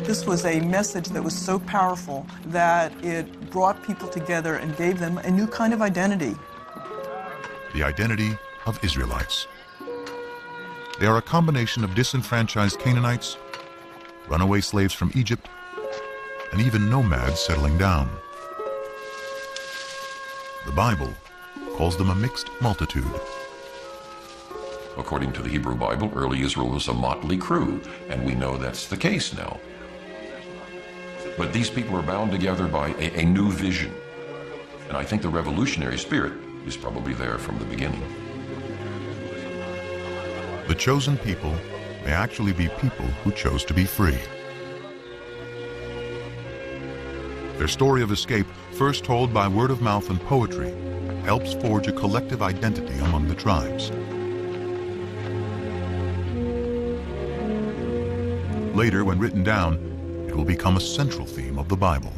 This was a message that was so powerful that it brought people together and gave them a new kind of identity. The identity of Israelites. They are a combination of disenfranchised Canaanites, runaway slaves from Egypt, and even nomads settling down. The Bible calls them a mixed multitude. According to the Hebrew Bible, early Israel was a motley crew, and we know that's the case now. But these people are bound together by a new vision. And I think the revolutionary spirit is probably there from the beginning. The chosen people may actually be people who chose to be free. Their story of escape, first told by word of mouth and poetry, helps forge a collective identity among the tribes. Later, when written down, it will become a central theme of the Bible.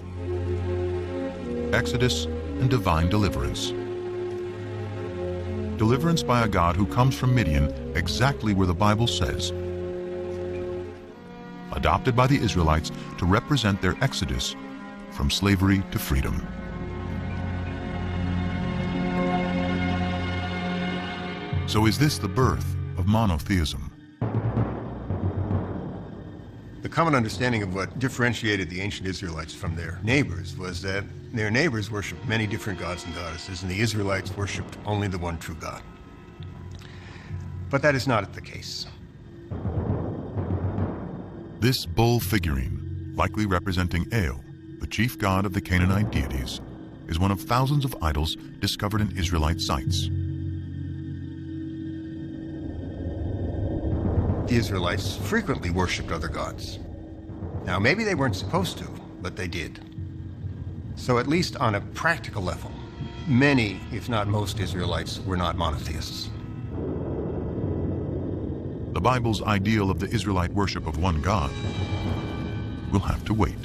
Exodus and divine deliverance. Deliverance by a God who comes from Midian, exactly where the Bible says. Adopted by the Israelites to represent their exodus from slavery to freedom. So is this the birth of monotheism? The common understanding of what differentiated the ancient Israelites from their neighbors was that their neighbors worshipped many different gods and goddesses, and the Israelites worshipped only the one true God. But that is not the case. This bull figurine, likely representing El, the chief god of the Canaanite deities, is one of thousands of idols discovered in Israelite sites. The Israelites frequently worshipped other gods. Now, maybe they weren't supposed to, but they did. So at least on a practical level, many, if not most, Israelites were not monotheists. The Bible's ideal of the Israelite worship of one God will have to wait.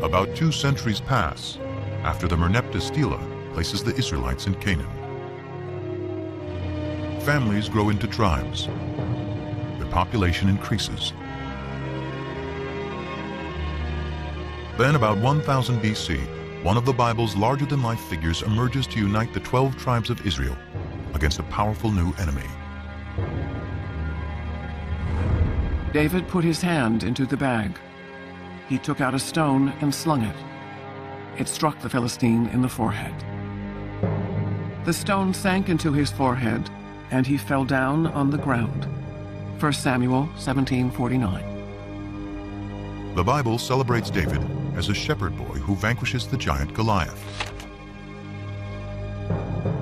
About 2 centuries pass after the Merneptah Stela places the Israelites in Canaan. Families grow into tribes. Their population increases. Then, about 1000 BC, one of the Bible's larger-than-life figures emerges to unite the 12 tribes of Israel against a powerful new enemy. David put his hand into the bag. He took out a stone and slung it. It struck the Philistine in the forehead. The stone sank into his forehead, and he fell down on the ground. 1 Samuel 17:49. The Bible celebrates David as a shepherd boy who vanquishes the giant Goliath.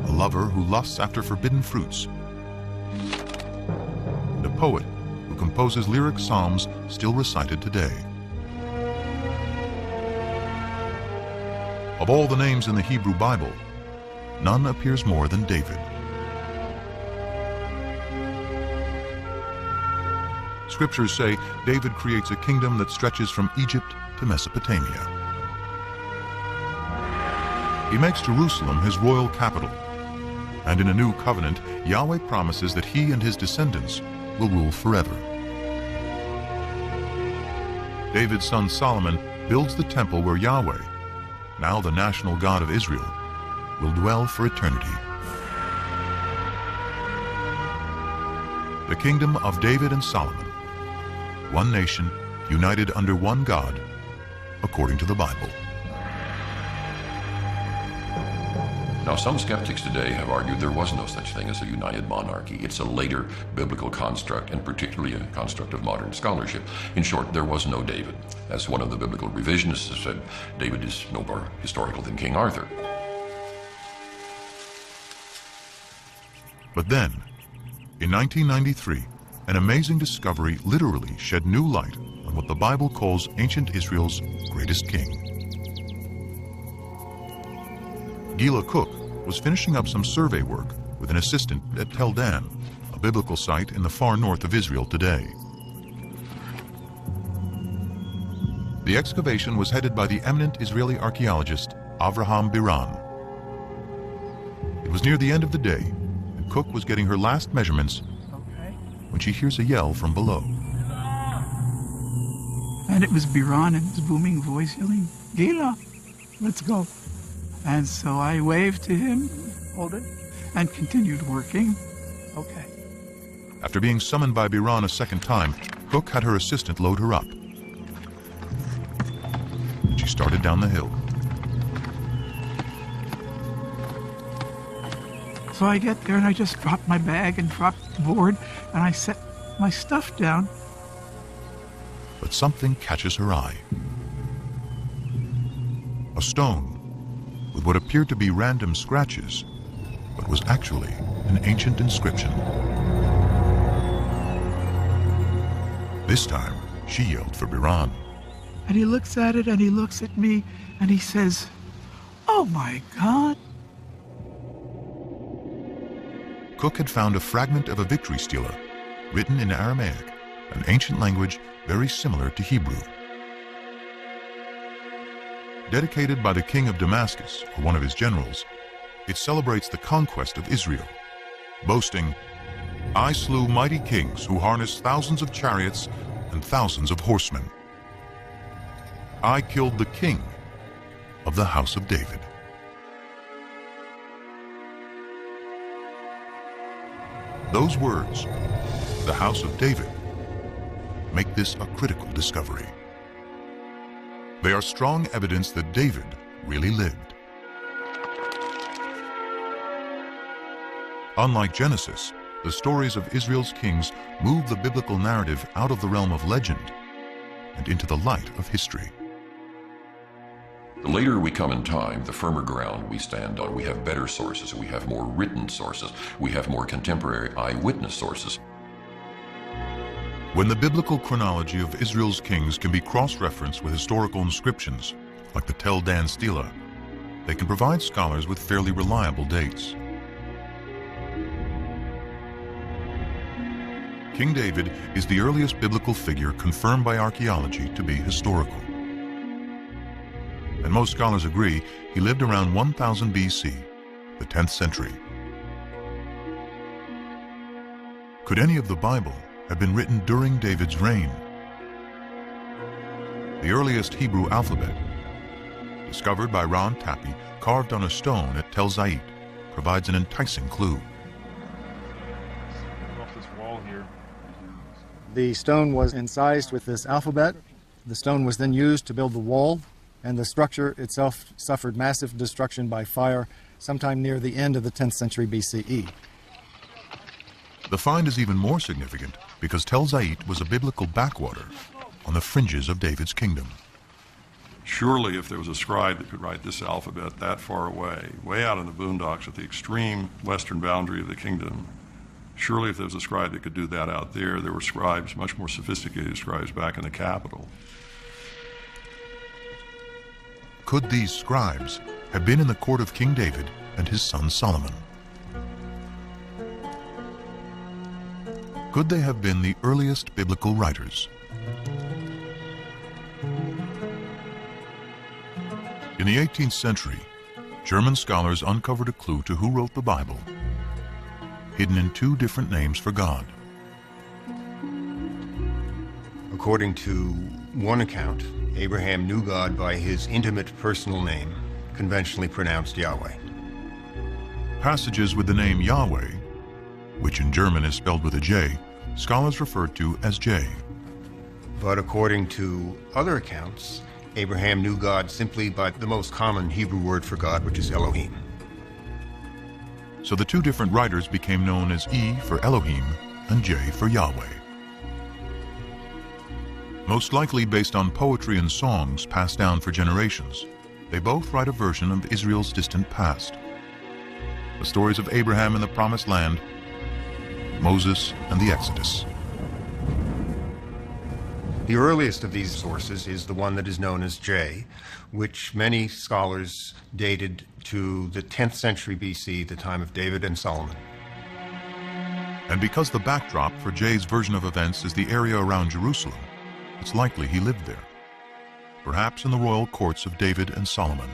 A lover who lusts after forbidden fruits. And a poet who composes lyric psalms still recited today. Of all the names in the Hebrew Bible, none appears more than David. Scriptures say David creates a kingdom that stretches from Egypt to Mesopotamia. He makes Jerusalem his royal capital, and in a new covenant, Yahweh promises that he and his descendants will rule forever. David's son Solomon builds the temple where Yahweh, now the national God of Israel, will dwell for eternity. The kingdom of David and Solomon, one nation united under one God, according to the Bible. Now, some skeptics today have argued there was no such thing as a united monarchy. It's a later biblical construct, and particularly a construct of modern scholarship. In short, there was no David. As one of the biblical revisionists has said, David is no more historical than King Arthur. But then, in 1993, an amazing discovery literally shed new light on what the Bible calls ancient Israel's greatest king. Gila Cook was finishing up some survey work with an assistant at Tel Dan, a biblical site in the far north of Israel today. The excavation was headed by the eminent Israeli archaeologist Avraham Biran. It was near the end of the day, and Cook was getting her last measurements when she hears a yell from below. And it was Biran in his booming voice yelling, "Gila, let's go." And so I waved to him, hold it, and continued working. Okay. After being summoned by Biran a second time, Cook had her assistant load her up. started down the hill. So I get there and I just drop my bag and drop the board and I set my stuff down. But something catches her eye. A stone with what appeared to be random scratches, but was actually an ancient inscription. This time, she yelled for Biran. And he looks at it and he looks at me and he says, "Oh my God." Cook had found a fragment of a victory stela written in Aramaic, an ancient language very similar to Hebrew. Dedicated by the king of Damascus or one of his generals, it celebrates the conquest of Israel, boasting, "I slew mighty kings who harnessed thousands of chariots and thousands of horsemen. I killed the king of the house of David." Those words, the house of David, make this a critical discovery. They are strong evidence that David really lived. Unlike Genesis, the stories of Israel's kings move the biblical narrative out of the realm of legend and into the light of history. The later we come in time, the firmer ground we stand on. We have better sources, we have more written sources, we have more contemporary eyewitness sources. When the biblical chronology of Israel's kings can be cross-referenced with historical inscriptions, like the Tel Dan Stela, they can provide scholars with fairly reliable dates. King David is the earliest biblical figure confirmed by archaeology to be historical. And most scholars agree he lived around 1000 BC, the 10th century. Could any of the Bible have been written during David's reign? The earliest Hebrew alphabet, discovered by Ron Tappy, carved on a stone at Tel Zait, provides an enticing clue. Off this wall here. The stone was incised with this alphabet. The stone was then used to build the wall, and the structure itself suffered massive destruction by fire sometime near the end of the 10th century BCE. The find is even more significant because Tel Zait was a biblical backwater on the fringes of David's kingdom. Surely if there was a scribe that could write this alphabet that far away, way out in the boondocks at the extreme western boundary of the kingdom, surely if there was a scribe that could do that out there, there were scribes, much more sophisticated scribes back in the capital. Could these scribes have been in the court of King David and his son Solomon? Could they have been the earliest biblical writers? In the 18th century, German scholars uncovered a clue to who wrote the Bible, hidden in two different names for God. According to one account, Abraham knew God by his intimate personal name, conventionally pronounced Yahweh. Passages with the name Yahweh, which in German is spelled with a J, scholars refer to as J. But according to other accounts, Abraham knew God simply by the most common Hebrew word for God, which is Elohim. So the two different writers became known as E for Elohim and J for Yahweh. Most likely based on poetry and songs passed down for generations, they both write a version of Israel's distant past. The stories of Abraham in the Promised Land, Moses and the Exodus. The earliest of these sources is the one that is known as J, which many scholars dated to the 10th century BC, the time of David and Solomon. And because the backdrop for J's version of events is the area around Jerusalem, it's likely he lived there, perhaps in the royal courts of David and Solomon.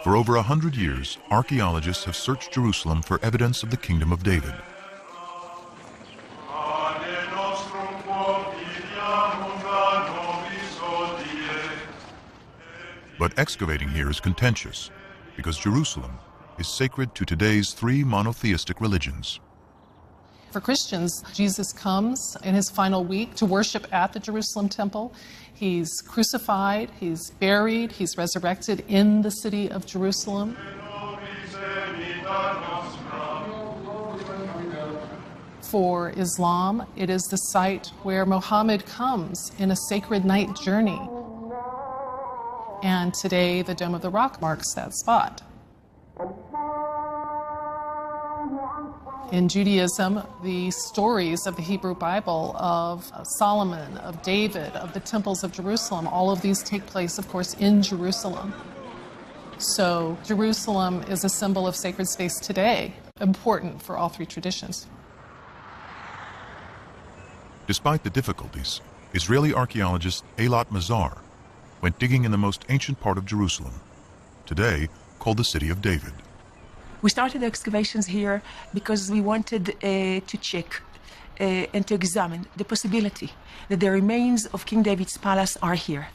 For over 100 years, archaeologists have searched Jerusalem for evidence of the kingdom of David. But excavating here is contentious, because Jerusalem, is sacred to today's three monotheistic religions. For Christians, Jesus comes in his final week to worship at the Jerusalem temple. He's crucified, he's buried, he's resurrected in the city of Jerusalem. For Islam, it is the site where Muhammad comes in a sacred night journey. And today, the Dome of the Rock marks that spot. In Judaism, the stories of the Hebrew Bible of Solomon, of David, of the temples of Jerusalem, all of these take place, of course, in Jerusalem. So Jerusalem is a symbol of sacred space today, important for all three traditions. Despite the difficulties, Israeli archaeologist Eilat Mazar went digging in the most ancient part of Jerusalem, today called the City of David. We started the excavations here because we wanted to check and to examine the possibility that the remains of King David's palace are here.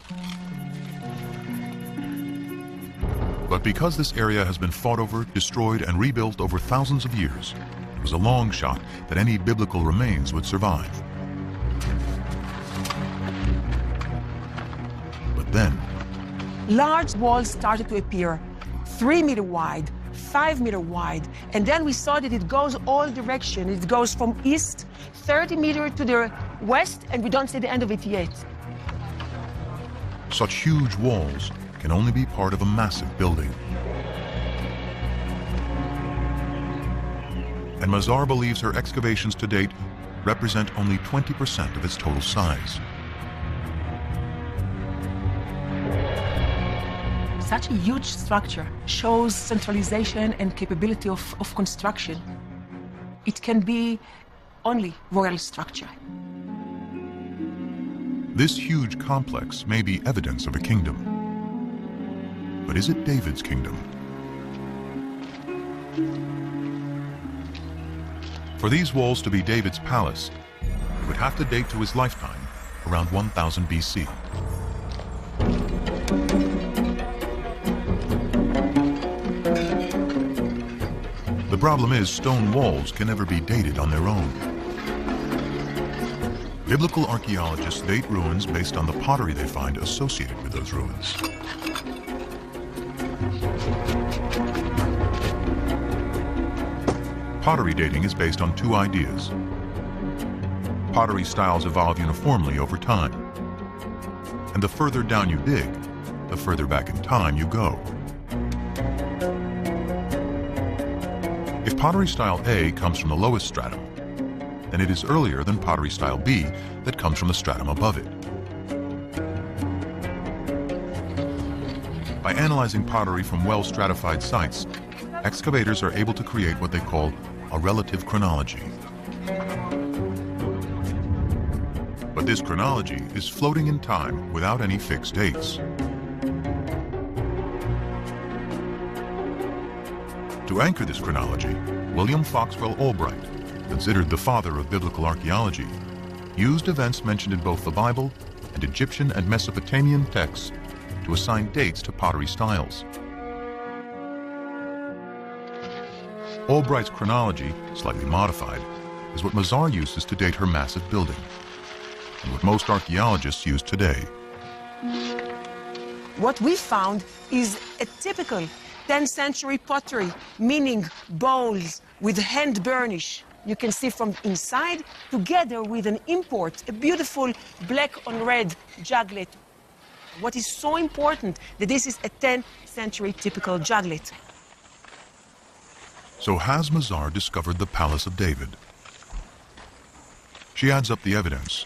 But because this area has been fought over, destroyed, and rebuilt over thousands of years, it was a long shot that any biblical remains would survive. But then, large walls started to appear, 3 meter wide, 5 meter wide, and then we saw that it goes all directions. It goes from east, 30 meters to the west, and we don't see the end of it yet. such huge walls can only be part of a massive building. And Mazar believes her excavations to date represent only 20% of its total size. Such a huge structure shows centralization and capability of construction. It can be only royal structure. This huge complex may be evidence of a kingdom. But is it David's kingdom? For these walls to be David's palace, it would have to date to his lifetime, around 1000 BC. The problem is stone walls can never be dated on their own. Biblical archaeologists date ruins based on the pottery they find associated with those ruins. Pottery dating is based on two ideas. Pottery styles evolve uniformly over time. And the further down you dig, the further back in time you go. If pottery style A comes from the lowest stratum, then it is earlier than pottery style B that comes from the stratum above it. By analyzing pottery from well-stratified sites, excavators are able to create what they call a relative chronology. But this chronology is floating in time without any fixed dates. To anchor this chronology, William Foxwell Albright, considered the father of biblical archaeology, used events mentioned in both the Bible and Egyptian and Mesopotamian texts to assign dates to pottery styles. Albright's chronology, slightly modified, is what Mazar uses to date her massive building, and what most archaeologists use today. What we found is a typical 10th century pottery, meaning bowls with hand burnish. You can see from inside, together with an import, a beautiful black on red juglet. What is so important that this is a 10th century typical juglet. So has Mazar discovered the Palace of David? She adds up the evidence.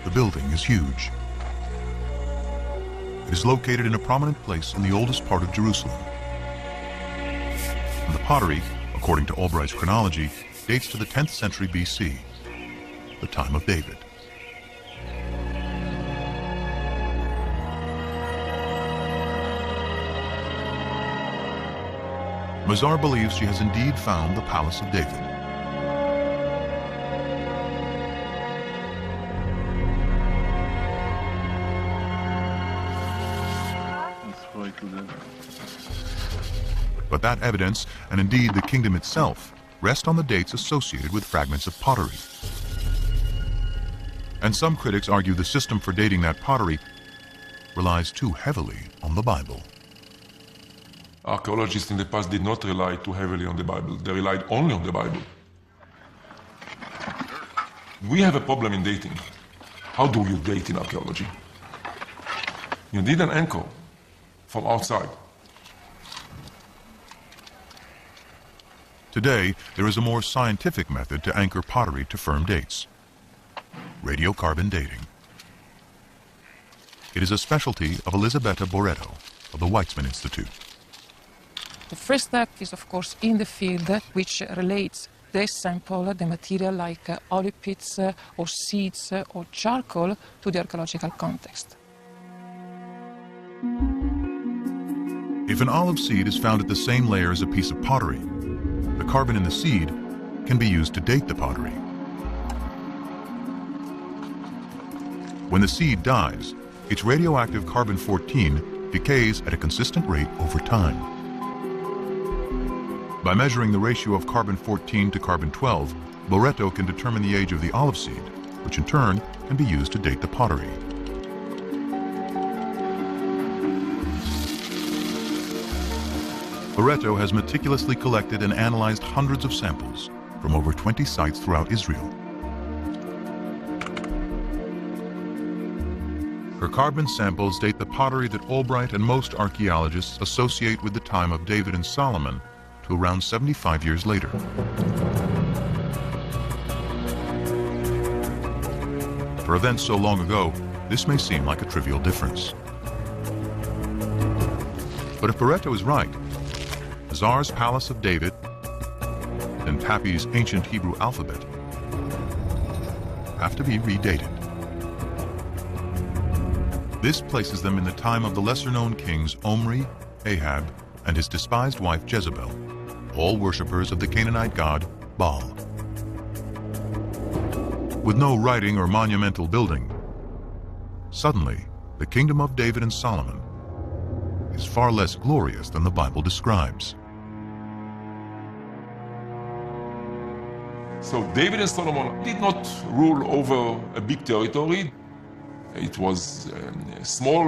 The building is huge. It is located in a prominent place in the oldest part of Jerusalem. And the pottery, according to Albright's chronology, dates to the 10th century BC, the time of David. Mazar believes she has indeed found the Palace of David. But that evidence, and indeed the kingdom itself, rest on the dates associated with fragments of pottery. And some critics argue the system for dating that pottery relies too heavily on the Bible. Archaeologists in the past did not rely too heavily on the Bible. They relied only on the Bible. We have a problem in dating. How do you date in archaeology? You need an anchor from outside. Today, there is a more scientific method to anchor pottery to firm dates: radiocarbon dating. It is a specialty of Elisabetta Boretto of the Weizmann Institute. The first step is, of course, in the field, which relates the sample, the material like olive pits or seeds or charcoal, to the archaeological context. If an olive seed is found at the same layer as a piece of pottery, the carbon in the seed can be used to date the pottery. When the seed dies, its radioactive carbon-14 decays at a consistent rate over time. By measuring the ratio of carbon-14 to carbon-12, Boretto can determine the age of the olive seed, which in turn can be used to date the pottery. Boretto has meticulously collected and analyzed hundreds of samples from over 20 sites throughout Israel. Her carbon samples date the pottery that Albright and most archaeologists associate with the time of David and Solomon to around 75 years later. For events so long ago, this may seem like a trivial difference. But if Boretto is right, Mazar's Palace of David and Tappy's ancient Hebrew alphabet have to be redated. This places them in the time of the lesser-known kings Omri, Ahab, and his despised wife Jezebel, all worshippers of the Canaanite god Baal. With no writing or monumental building, suddenly the kingdom of David and Solomon is far less glorious than the Bible describes. So David and Solomon did not rule over a big territory. It was a small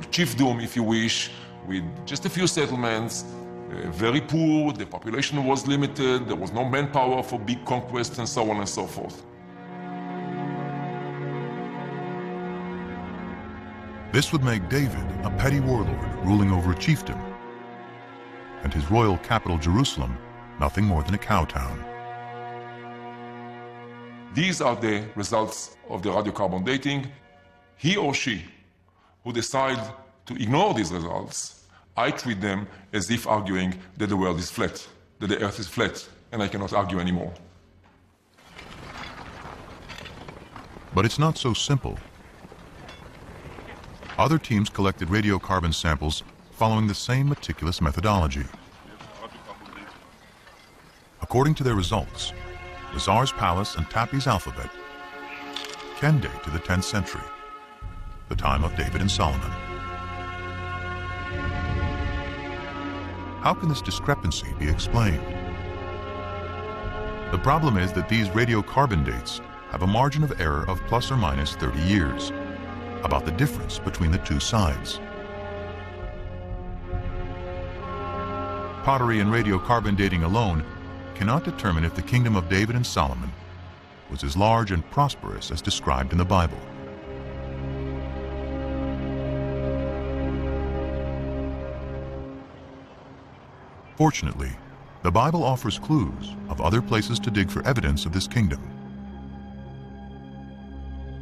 chiefdom, if you wish, with just a few settlements, very poor, the population was limited, there was no manpower for big conquests, and so on and so forth. This would make David a petty warlord ruling over a chiefdom, and his royal capital Jerusalem nothing more than a cow town. These are the results of the radiocarbon dating. He or she who decide to ignore these results, I treat them as if arguing that the world is flat, that the earth is flat, and I cannot argue anymore. But it's not so simple. Other teams collected radiocarbon samples following the same meticulous methodology. According to their results, Mazar's Palace and Tappy's alphabet can date to the 10th century, the time of David and Solomon. How can this discrepancy be explained? The problem is that these radiocarbon dates have a margin of error of plus or minus 30 years, about the difference between the two sides. Pottery and radiocarbon dating alone cannot determine if the kingdom of David and Solomon was as large and prosperous as described in the Bible. Fortunately, the Bible offers clues of other places to dig for evidence of this kingdom.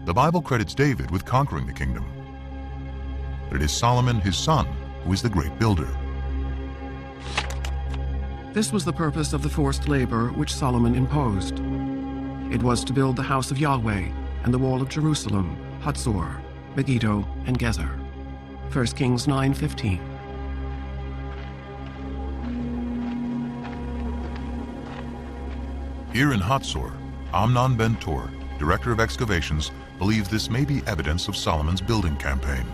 The Bible credits David with conquering the kingdom, but it is Solomon, his son, who is the great builder. This was the purpose of the forced labor which Solomon imposed. It was to build the house of Yahweh and the wall of Jerusalem, Hatzor, Megiddo, and Gezer. 1 Kings 9:15. Here in Hatzor, Amnon ben Tor, director of excavations, believes this may be evidence of Solomon's building campaign.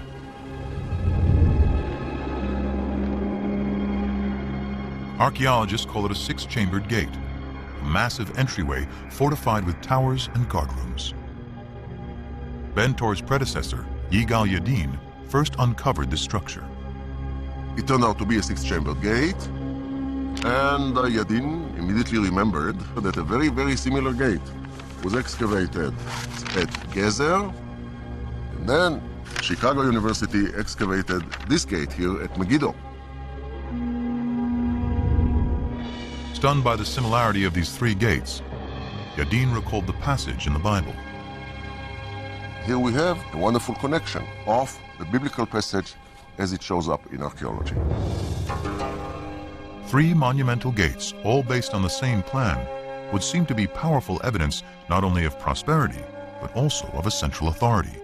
Archaeologists call it a six-chambered gate, a massive entryway fortified with towers and guardrooms. Ben-Tor's predecessor, Yigal Yadin, first uncovered this structure. It turned out to be a six-chambered gate, and Yadin immediately remembered that a very, very similar gate was excavated at Gezer, and then Chicago University excavated this gate here at Megiddo. Stunned by the similarity of these three gates, Yadin recalled the passage in the Bible. Here we have a wonderful connection of the biblical passage as it shows up in archaeology. Three monumental gates, all based on the same plan, would seem to be powerful evidence not only of prosperity, but also of a central authority.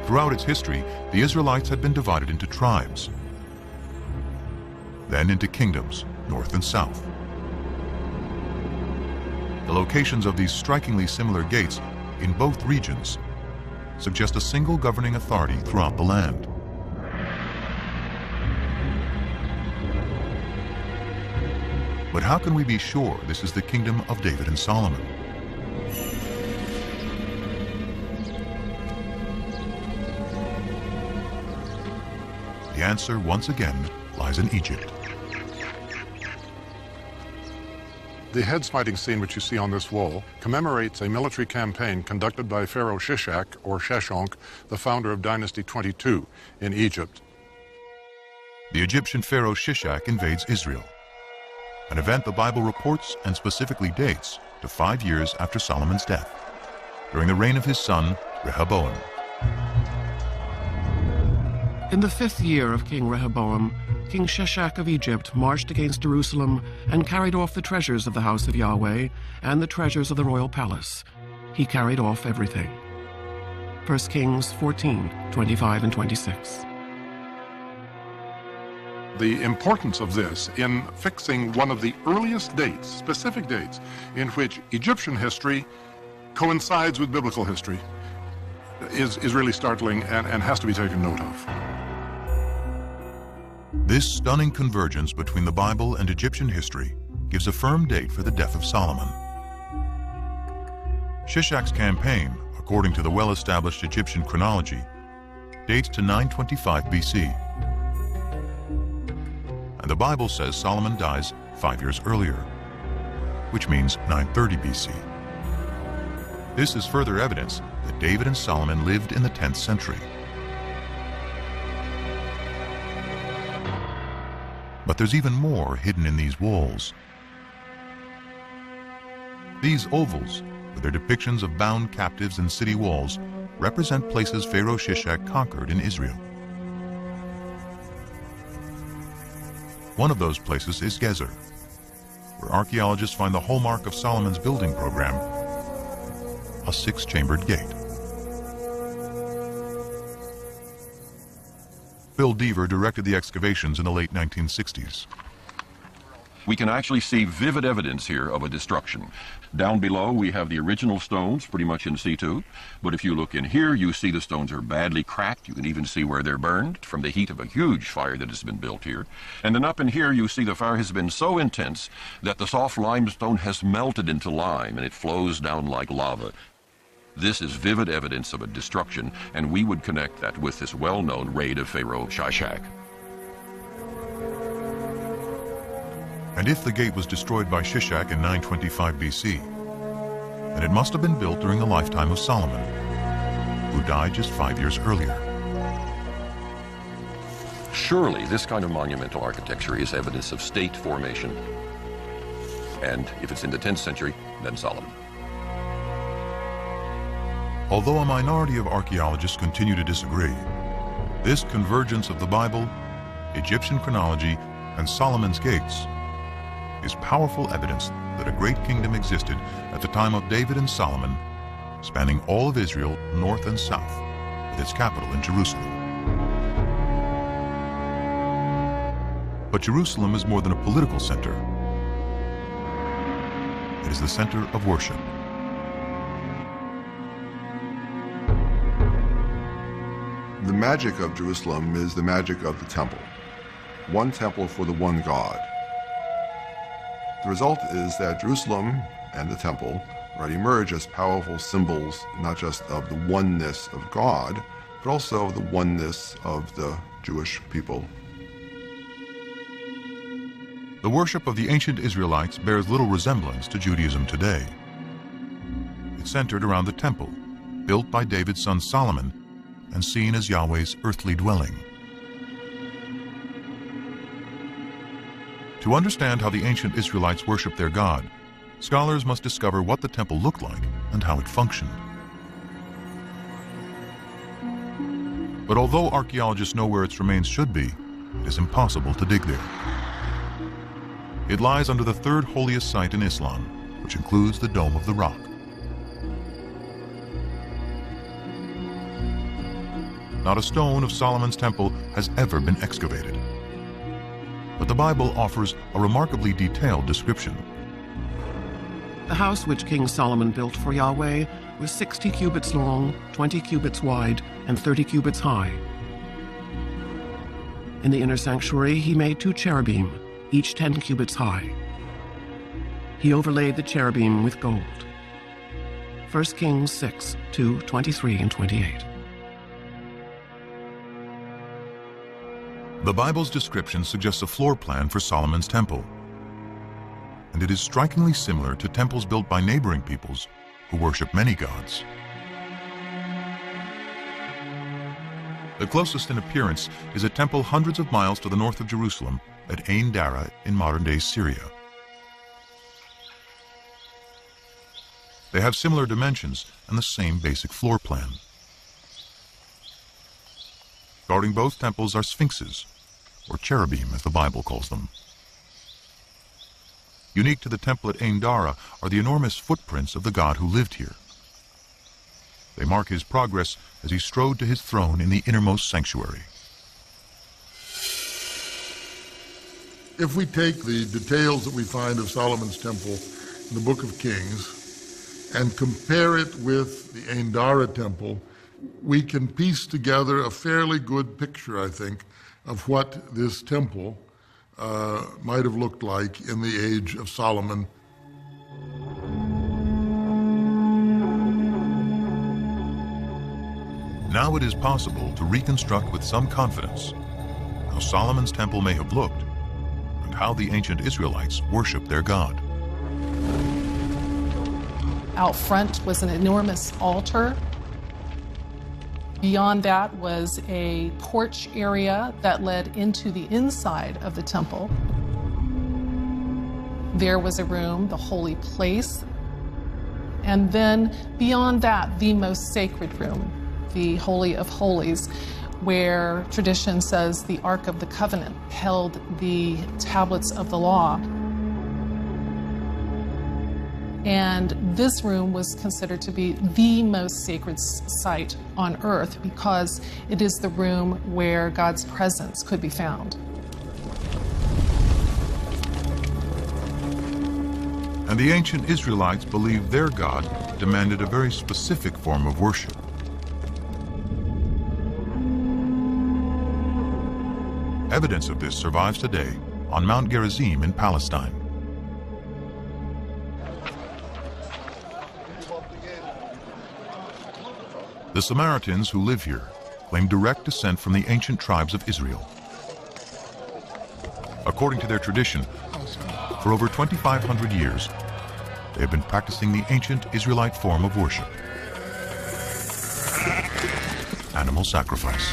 Throughout its history, the Israelites had been divided into tribes, then into kingdoms, north and south. The locations of these strikingly similar gates in both regions suggest a single governing authority throughout the land. But how can we be sure this is the kingdom of David and Solomon? The answer, once again, lies in Egypt. The head-smiting scene which you see on this wall commemorates a military campaign conducted by Pharaoh Shishak, or Sheshonq, the founder of Dynasty 22 in Egypt. The Egyptian pharaoh Shishak invades Israel, an event the Bible reports and specifically dates to 5 years after Solomon's death, during the reign of his son, Rehoboam. In the 5th year of King Rehoboam, King Shishak of Egypt marched against Jerusalem and carried off the treasures of the house of Yahweh and the treasures of the royal palace. He carried off everything. 1 Kings 14, 25 and 26. The importance of this in fixing one of the earliest dates, specific dates, in which Egyptian history coincides with biblical history is really startling and has to be taken note of. This stunning convergence between the Bible and Egyptian history gives a firm date for the death of Solomon. Shishak's campaign, according to the well-established Egyptian chronology, dates to 925 BC. And the Bible says Solomon dies 5 years earlier, which means 930 BC. This is further evidence that David and Solomon lived in the 10th century. But there's even more hidden in these walls. These ovals, with their depictions of bound captives and city walls, represent places Pharaoh Shishak conquered in Israel. One of those places is Gezer, where archaeologists find the hallmark of Solomon's building program, a six-chambered gate. Phil Deaver directed the excavations in the late 1960s. We can actually see vivid evidence here of a destruction. Down below we have the original stones pretty much in situ, but if you look in here you see the stones are badly cracked. You can even see where they're burned from the heat of a huge fire that has been built here. And then up in here you see the fire has been so intense that the soft limestone has melted into lime and it flows down like lava. This is vivid evidence of a destruction, and we would connect that with this well-known raid of Pharaoh Shishak. And if the gate was destroyed by Shishak in 925 BC, then it must have been built during the lifetime of Solomon, who died just 5 years earlier. Surely this kind of monumental architecture is evidence of state formation. And if it's in the 10th century, then Solomon. Although a minority of archaeologists continue to disagree, this convergence of the Bible, Egyptian chronology, and Solomon's gates is powerful evidence that a great kingdom existed at the time of David and Solomon, spanning all of Israel, north and south, with its capital in Jerusalem. But Jerusalem is more than a political center. It is the center of worship. The magic of Jerusalem is the magic of the temple. one temple for the one God. The result is that Jerusalem and the temple emerge as powerful symbols not just of the oneness of God, but also of the oneness of the Jewish people. The worship of the ancient Israelites bears little resemblance to Judaism today. It centered around the temple, built by David's son Solomon, and seen as Yahweh's earthly dwelling. To understand how the ancient Israelites worshiped their God, scholars must discover what the temple looked like and how it functioned. But although archaeologists know where its remains should be, it is impossible to dig there. It lies under the third holiest site in Islam, which includes the Dome of the Rock. Not a stone of Solomon's temple has ever been excavated. But the Bible offers a remarkably detailed description. The house which King Solomon built for Yahweh was 60 cubits long, 20 cubits wide, and 30 cubits high. In the inner sanctuary he made 2 cherubim, each 10 cubits high. He overlaid the cherubim with gold. 1 Kings 6, 2, 23 and 28. The Bible's description suggests a floor plan for Solomon's temple, and it is strikingly similar to temples built by neighboring peoples who worship many gods. The closest in appearance is a temple hundreds of miles to the north of Jerusalem at Ain Dara in modern-day Syria. They have similar dimensions and the same basic floor plan. Guarding both temples are sphinxes, or cherubim as the Bible calls them. Unique to the temple at Ain Dara are the enormous footprints of the God who lived here. They mark his progress as he strode to his throne in the innermost sanctuary. If we take the details that we find of Solomon's temple in the Book of Kings and compare it with the Ain Dara temple, we can piece together a fairly good picture, I think, of what this temple might have looked like in the age of Solomon. Now it is possible to reconstruct with some confidence how Solomon's temple may have looked and how the ancient Israelites worshiped their God. Out front was an enormous altar. Beyond that was a porch area that led into the inside of the temple. There was a room, the holy place, and then beyond that, the most sacred room, the Holy of Holies, where tradition says the Ark of the Covenant held the tablets of the law. And this room was considered to be the most sacred site on earth because it is the room where God's presence could be found. And the ancient Israelites believed their God demanded a very specific form of worship. Evidence of this survives today on Mount Gerizim in Palestine. The Samaritans who live here claim direct descent from the ancient tribes of Israel. According to their tradition, for over 2,500 years, they have been practicing the ancient Israelite form of worship: animal sacrifice.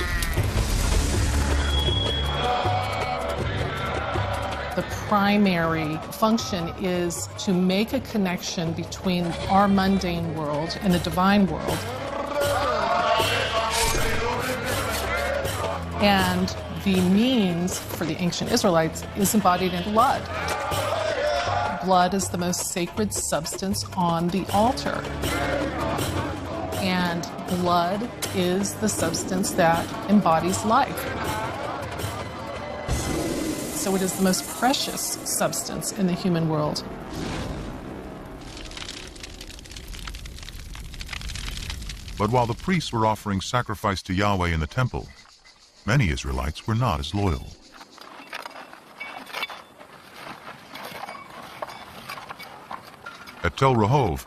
The primary function is to make a connection between our mundane world and the divine world. And the means for the ancient Israelites is embodied in blood. Blood is the most sacred substance on the altar. And blood is the substance that embodies life. So it is the most precious substance in the human world. But while the priests were offering sacrifice to Yahweh in the temple, many Israelites were not as loyal. At Tel Rehov,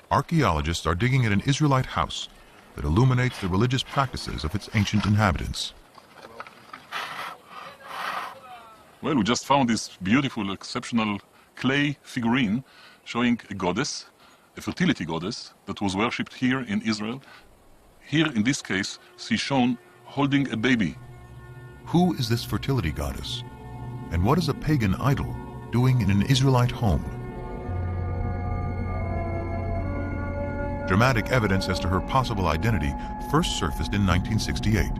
archaeologists are digging at an Israelite house that illuminates the religious practices of its ancient inhabitants. Well, we just found this beautiful, exceptional clay figurine showing a goddess, a fertility goddess, that was worshipped here in Israel. Here, in this case, she's shown holding a baby. Who is this fertility goddess? And what is a pagan idol doing in an Israelite home? Dramatic evidence as to her possible identity first surfaced in 1968.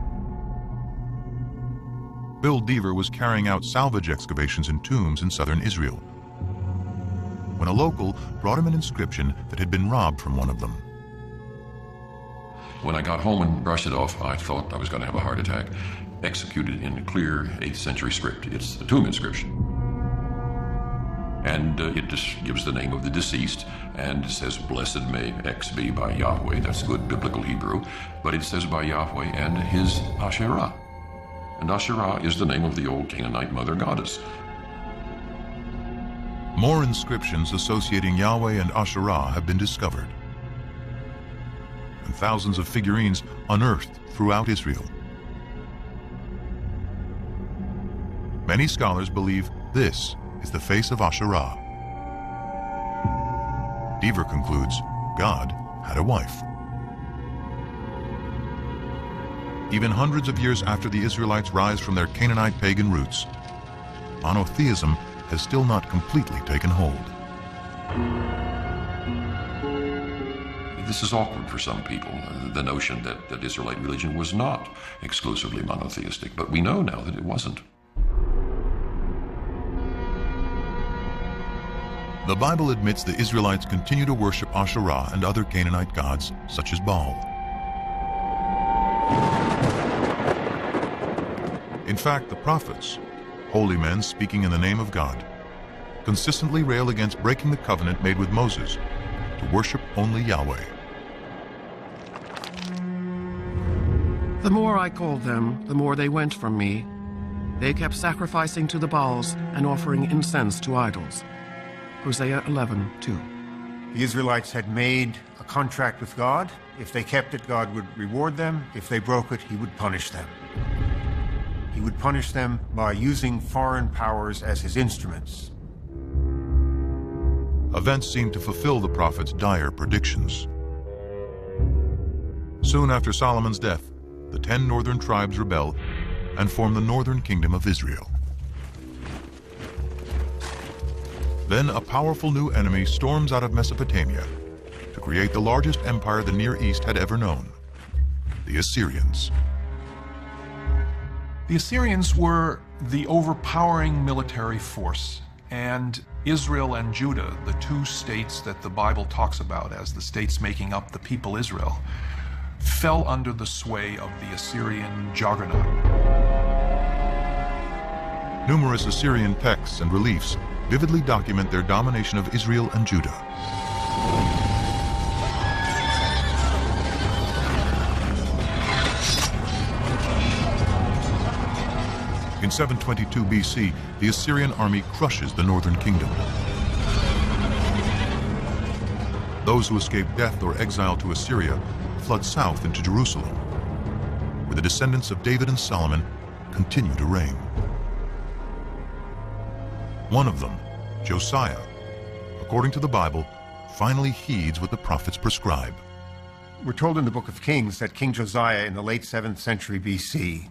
Bill Deaver was carrying out salvage excavations in tombs in southern Israel when a local brought him an inscription that had been robbed from one of them. When I got home and brushed it off, I thought I was going to have a heart attack. Executed in clear 8th century script. It's a tomb inscription. And it just gives the name of the deceased, and it says, "Blessed may X be by Yahweh." That's good biblical Hebrew. But it says by Yahweh and his Asherah. And Asherah is the name of the old Canaanite mother goddess. More inscriptions associating Yahweh and Asherah have been discovered, and thousands of figurines unearthed throughout Israel. Many scholars believe this is the face of Asherah. Deaver concludes God had a wife. Even hundreds of years after the Israelites rise from their Canaanite pagan roots, monotheism has still not completely taken hold. This is awkward for some people, the notion that Israelite religion was not exclusively monotheistic, but we know now that it wasn't. The Bible admits the Israelites continue to worship Asherah and other Canaanite gods, such as Baal. In fact, the prophets, holy men speaking in the name of God, consistently rail against breaking the covenant made with Moses to worship only Yahweh. The more I called them, the more they went from me. They kept sacrificing to the Baals and offering incense to idols. Hosea 11:2. The Israelites had made a contract with God. If they kept it, God would reward them. If they broke it, he would punish them. He would punish them by using foreign powers as his instruments. Events seemed to fulfill the prophet's dire predictions. Soon after Solomon's death, the 10 northern tribes rebel and form the northern kingdom of Israel. Then a powerful new enemy storms out of Mesopotamia to create the largest empire the Near East had ever known, the Assyrians. The Assyrians were the overpowering military force, and Israel and Judah, the two states that the Bible talks about as the states making up the people Israel, fell under the sway of the Assyrian juggernaut. Numerous Assyrian texts and reliefs vividly document their domination of Israel and Judah. In 722 BC, the Assyrian army crushes the northern kingdom. Those who escape death or exile to Assyria flood south into Jerusalem, where the descendants of David and Solomon continue to reign. One of them, Josiah, according to the Bible, finally heeds what the prophets prescribe. We're told in the book of Kings that King Josiah in the late 7th century BC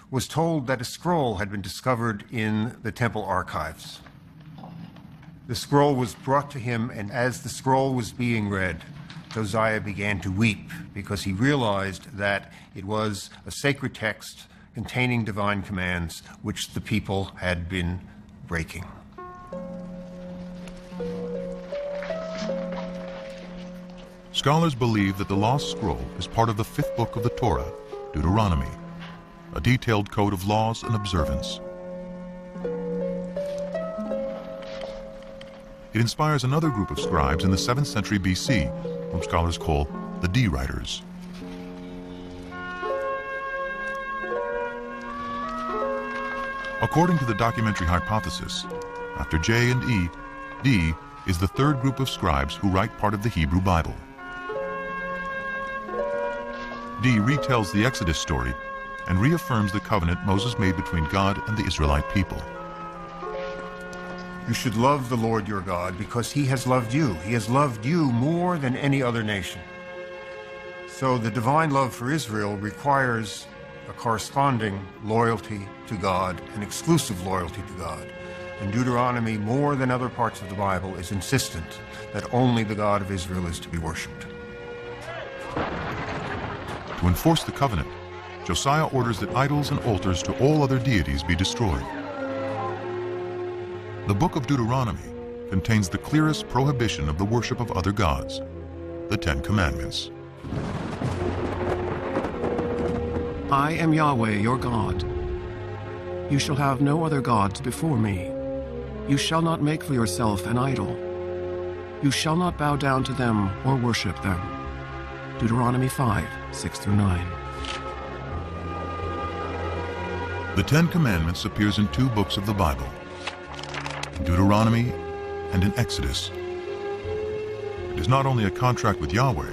was told that a scroll had been discovered in the temple archives. The scroll was brought to him, and as the scroll was being read, Josiah began to weep because he realized that it was a sacred text containing divine commands which the people had been breaking. Scholars believe that the lost scroll is part of the 5th book of the Torah, Deuteronomy, a detailed code of laws and observance. It inspires another group of scribes in the 7th century BC, whom scholars call the D-Writers. According to the documentary hypothesis, after J and E, D is the third group of scribes who write part of the Hebrew Bible. D retells the Exodus story and reaffirms the covenant Moses made between God and the Israelite people. You should love the Lord your God because he has loved you. He has loved you more than any other nation. So the divine love for Israel requires a corresponding loyalty to God, an exclusive loyalty to God. And Deuteronomy, more than other parts of the Bible, is insistent that only the God of Israel is to be worshipped. To enforce the covenant, Josiah orders that idols and altars to all other deities be destroyed. The book of Deuteronomy contains the clearest prohibition of the worship of other gods, the Ten Commandments. I am Yahweh, your God. You shall have no other gods before me. You shall not make for yourself an idol. You shall not bow down to them or worship them. Deuteronomy 5, 6-9. The Ten Commandments appears in two books of the Bible, in Deuteronomy and in Exodus. It is not only a contract with Yahweh,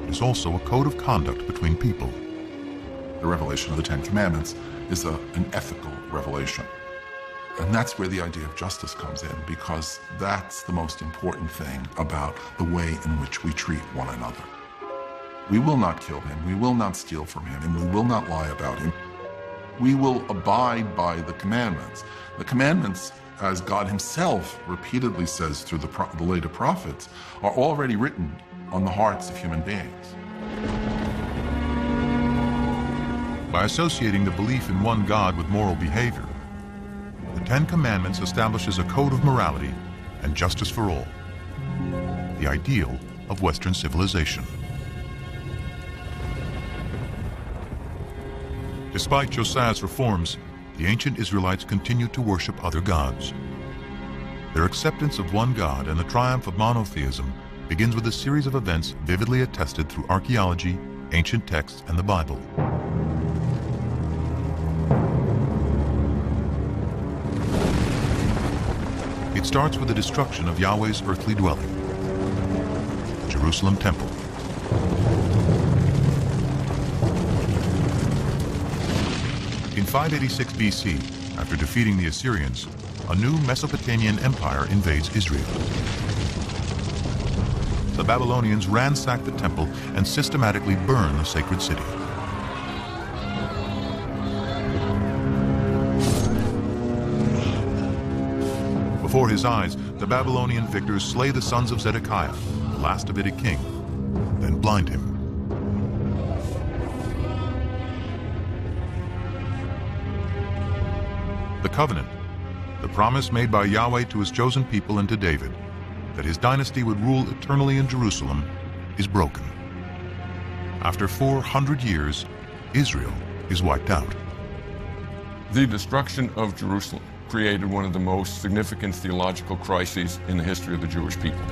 it is also a code of conduct between people. The revelation of the Ten Commandments is an ethical revelation. And that's where the idea of justice comes in, because that's the most important thing about the way in which we treat one another. We will not kill him, we will not steal from him, and we will not lie about him. We will abide by the commandments. The commandments, as God himself repeatedly says through the later prophets, are already written on the hearts of human beings. By associating the belief in one God with moral behavior, the Ten Commandments establishes a code of morality and justice for all, the ideal of Western civilization. Despite Josiah's reforms, the ancient Israelites continued to worship other gods. Their acceptance of one God and the triumph of monotheism begins with a series of events vividly attested through archaeology, ancient texts, and the Bible. It starts with the destruction of Yahweh's earthly dwelling, the Jerusalem temple. In 586 BC, after defeating the Assyrians, a new Mesopotamian empire invades Israel. The Babylonians ransack the temple and systematically burn the sacred city. Before his eyes, the Babylonian victors slay the sons of Zedekiah, the last Davidic king, then blind him. The covenant, the promise made by Yahweh to his chosen people and to David, that his dynasty would rule eternally in Jerusalem, is broken. After 400 years, Israel is wiped out. The destruction of Jerusalem created one of the most significant theological crises in the history of the Jewish people.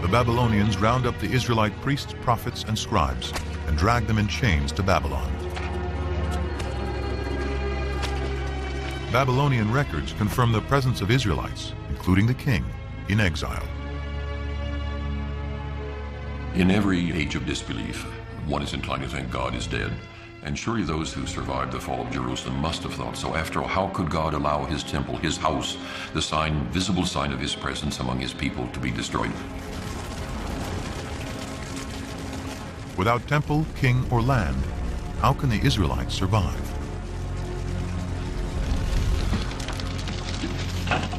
The Babylonians round up the Israelite priests, prophets, and scribes and drag them in chains to Babylon. Babylonian records confirm the presence of Israelites, including the king, in exile. In every age of disbelief, one is inclined to think God is dead. And surely those who survived the fall of Jerusalem must have thought so. After all, how could God allow his temple, his house, the sign, visible sign of his presence among his people, to be destroyed? Without temple, king, or land, how can the Israelites survive?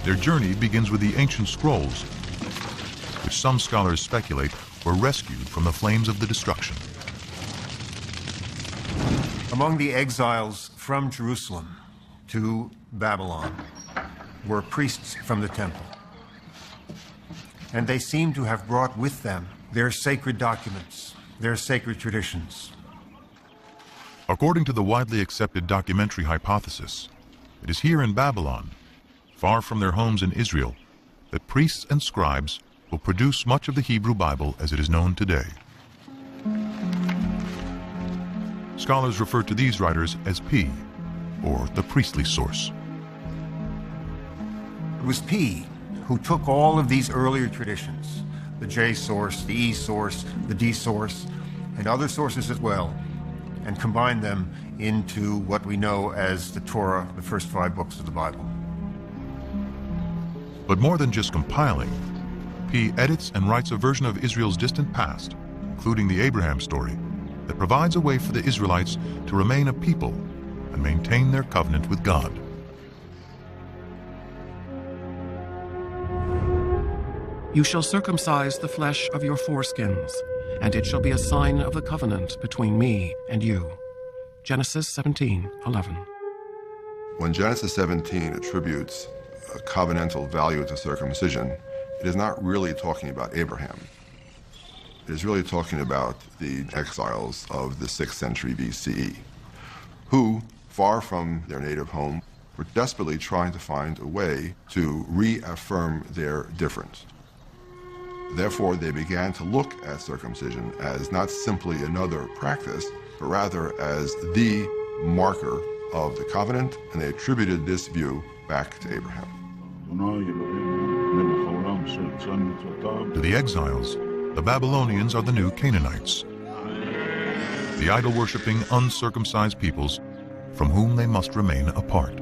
Their journey begins with the ancient scrolls, which some scholars speculate were rescued from the flames of the destruction. Among the exiles from Jerusalem to Babylon were priests from the temple. And they seem to have brought with them their sacred documents, their sacred traditions. According to the widely accepted documentary hypothesis, it is here in Babylon, far from their homes in Israel, that priests and scribes will produce much of the Hebrew Bible as it is known today. Scholars refer to these writers as P, or the priestly source. It was P who took all of these earlier traditions, the J source, the E source, the D source, and other sources as well, and combined them into what we know as the Torah, the first 5 books of the Bible. But more than just compiling, P edits and writes a version of Israel's distant past, including the Abraham story, that provides a way for the Israelites to remain a people and maintain their covenant with God. You shall circumcise the flesh of your foreskins, and it shall be a sign of the covenant between me and you. Genesis 17:11. When Genesis 17 attributes a covenantal value to circumcision, it is not really talking about Abraham. It is really talking about the exiles of the 6th century BCE, who, far from their native home, were desperately trying to find a way to reaffirm their difference. Therefore, they began to look at circumcision as not simply another practice, but rather as the marker of the covenant, and they attributed this view back to Abraham. To the exiles, the Babylonians are the new Canaanites, the idol-worshipping, uncircumcised peoples from whom they must remain apart.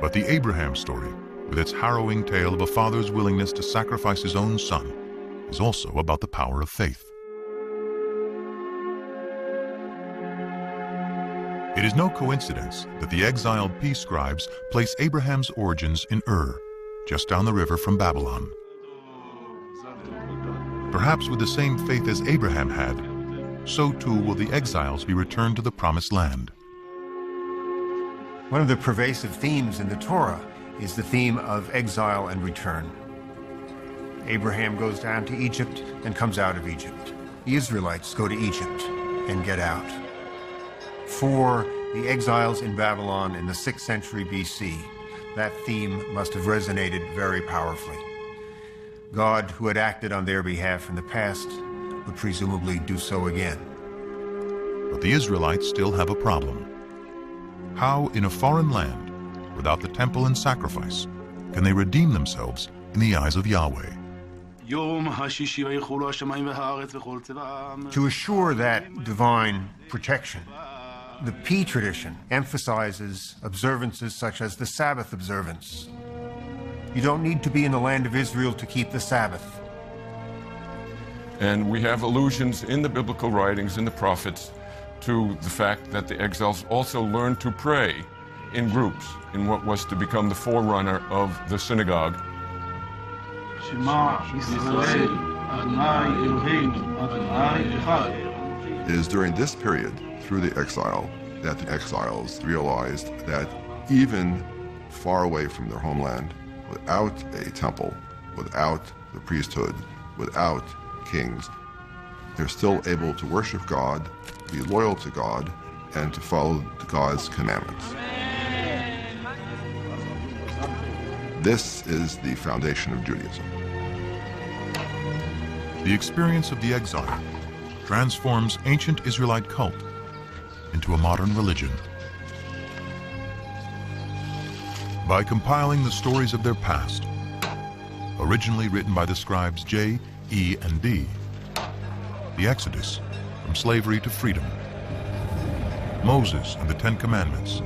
But the Abraham story, with its harrowing tale of a father's willingness to sacrifice his own son, is also about the power of faith. It is no coincidence that the exiled P scribes place Abraham's origins in Ur, just down the river from Babylon. Perhaps with the same faith as Abraham had, so too will the exiles be returned to the promised land. One of the pervasive themes in the Torah is the theme of exile and return. Abraham goes down to Egypt and comes out of Egypt. The Israelites go to Egypt and get out. For the exiles in Babylon in the 6th century BC, that theme must have resonated very powerfully. God, who had acted on their behalf in the past, would presumably do so again. But the Israelites still have a problem. How, in a foreign land, without the temple and sacrifice, can they redeem themselves in the eyes of Yahweh? To assure that divine protection, the P tradition emphasizes observances such as the Sabbath observance. You don't need to be in the land of Israel to keep the Sabbath. And we have allusions in the biblical writings, in the prophets, to the fact that the exiles also learned to pray in groups in what was to become the forerunner of the synagogue. It is during this period, through the exile, that the exiles realized that even far away from their homeland, without a temple, without the priesthood, without kings, they're still able to worship God, be loyal to God, and to follow God's commandments. This is the foundation of Judaism. The experience of the exile transforms ancient Israelite cult into a modern religion. By compiling the stories of their past, originally written by the scribes J, E, and D, the Exodus from slavery to freedom, Moses and the Ten Commandments,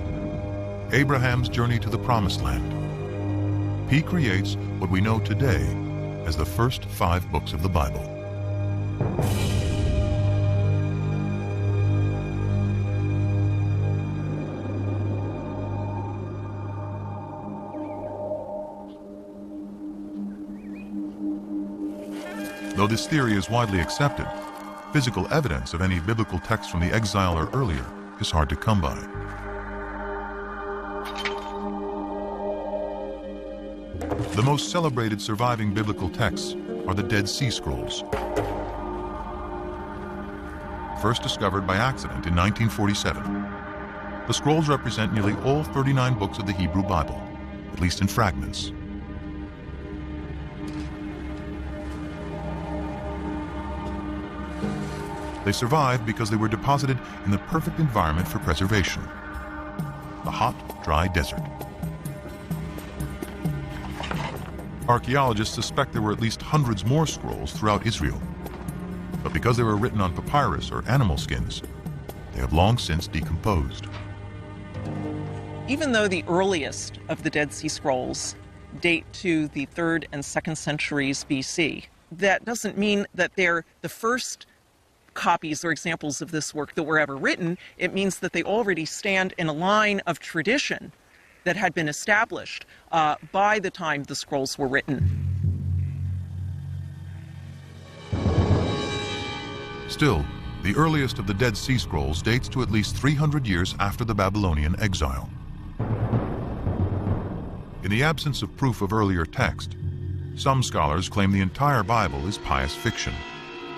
Abraham's journey to the Promised Land, P creates what we know today as the first 5 books of the Bible. Though this theory is widely accepted, physical evidence of any biblical text from the exile or earlier is hard to come by. The most celebrated surviving biblical texts are the Dead Sea Scrolls. First discovered by accident in 1947, the scrolls represent nearly all 39 books of the Hebrew Bible, at least in fragments. They survived because they were deposited in the perfect environment for preservation: the hot, dry desert. Archaeologists suspect there were at least hundreds more scrolls throughout Israel. But because they were written on papyrus or animal skins, they have long since decomposed. Even though the earliest of the Dead Sea Scrolls date to the 3rd and 2nd centuries BC, that doesn't mean that they're the first copies or examples of this work that were ever written. It means that they already stand in a line of tradition that had been established by the time the scrolls were written. Still, the earliest of the Dead Sea Scrolls dates to at least 300 years after the Babylonian exile. In the absence of proof of earlier text, some scholars claim the entire Bible is pious fiction,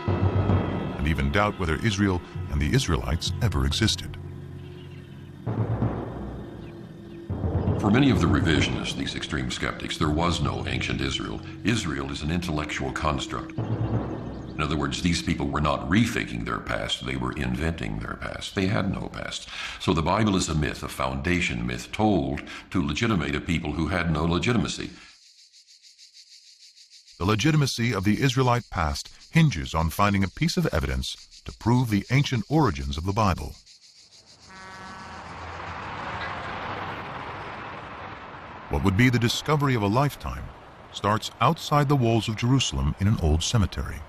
and even doubt whether Israel and the Israelites ever existed. For many of the revisionists, these extreme skeptics, there was no ancient Israel. Israel is an intellectual construct. In other words, these people were not rethinking their past, they were inventing their past. They had no past. So the Bible is a myth, a foundation myth told to legitimate a people who had no legitimacy. The legitimacy of the Israelite past hinges on finding a piece of evidence to prove the ancient origins of the Bible. What would be the discovery of a lifetime starts outside the walls of Jerusalem in an old cemetery.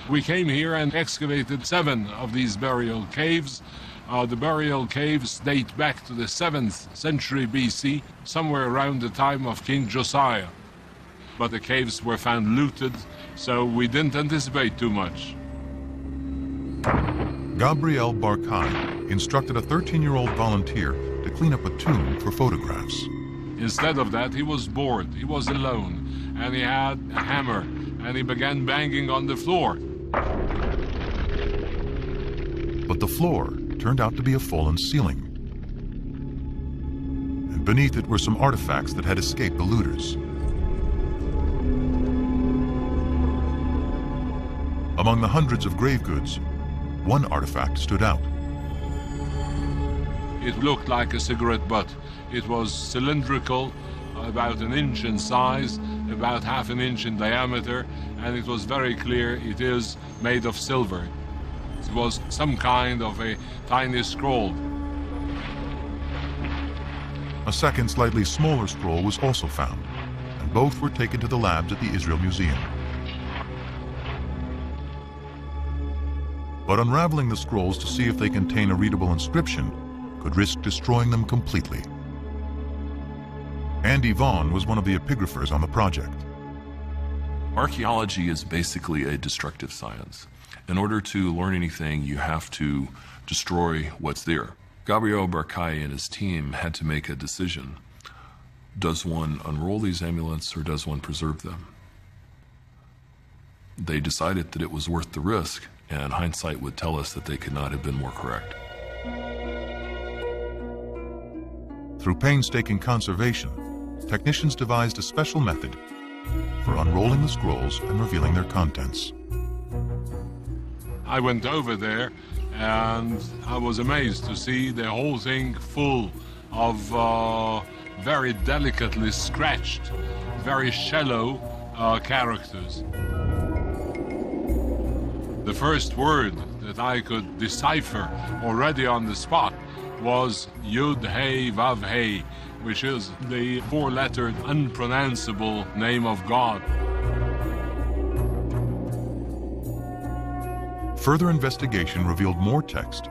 We came here and excavated 7 of these burial caves. The burial caves date back to the 7th century BC, somewhere around the time of King Josiah. But the caves were found looted, so we didn't anticipate too much. Gabriel Barkai instructed a 13-year-old volunteer to clean up a tomb for photographs. Instead of that, he was bored, he was alone, and he had a hammer, and he began banging on the floor. But the floor turned out to be a fallen ceiling. And beneath it were some artifacts that had escaped the looters. Among the hundreds of grave goods, one artifact stood out. It looked like a cigarette butt. It was cylindrical, about 1 inch in size, about ½ an inch in diameter, and it was very clear it is made of silver. It was some kind of a tiny scroll. A second, slightly smaller scroll was also found, and both were taken to the labs at the Israel Museum. But unraveling the scrolls to see if they contain a readable inscription could risk destroying them completely. Andy Vaughn was one of the epigraphers on the project. Archaeology is basically a destructive science. In order to learn anything, you have to destroy what's there. Gabriel Barkai and his team had to make a decision. Does one unroll these amulets or does one preserve them? They decided that it was worth the risk, and hindsight would tell us that they could not have been more correct. Through painstaking conservation, technicians devised a special method for unrolling the scrolls and revealing their contents. I went over there and I was amazed to see the whole thing full of very delicately scratched, very shallow characters. The first word that I could decipher already on the spot was Yud Hey Vav Hey, which is the 4-lettered unpronounceable name of God. Further investigation revealed more text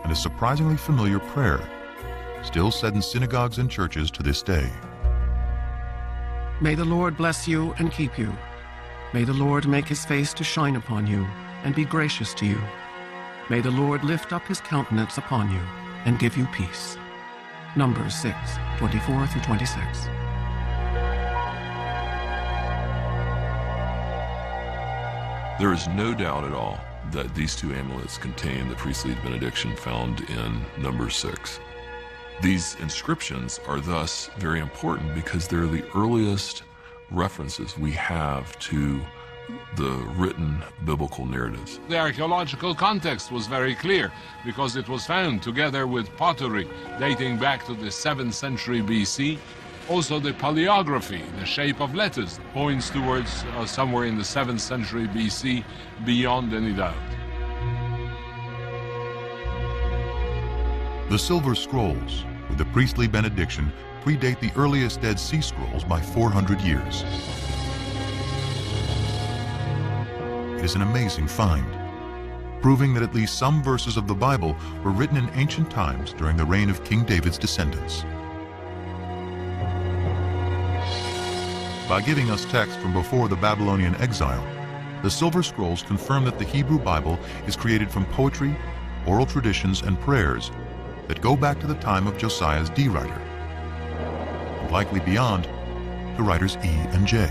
and a surprisingly familiar prayer, still said in synagogues and churches to this day. May the Lord bless you and keep you. May the Lord make his face to shine upon you and be gracious to you. May the Lord lift up his countenance upon you and give you peace. Numbers 6, 24 through 26. There is no doubt at all that these 2 amulets contain the priestly benediction found in Numbers 6. These inscriptions are thus very important because they're the earliest references we have to the written biblical narratives. The archaeological context was very clear because it was found together with pottery dating back to the 7th century BC. Also the paleography, the shape of letters, points towards somewhere in the 7th century BC beyond any doubt. The Silver Scrolls, with the priestly benediction, predate the earliest Dead Sea Scrolls by 400 years. It is an amazing find, proving that at least some verses of the Bible were written in ancient times during the reign of King David's descendants. By giving us text from before the Babylonian exile, the Silver Scrolls confirm that the Hebrew Bible is created from poetry, oral traditions, and prayers that go back to the time of Josiah's D-Writer, and likely beyond to writers E and J.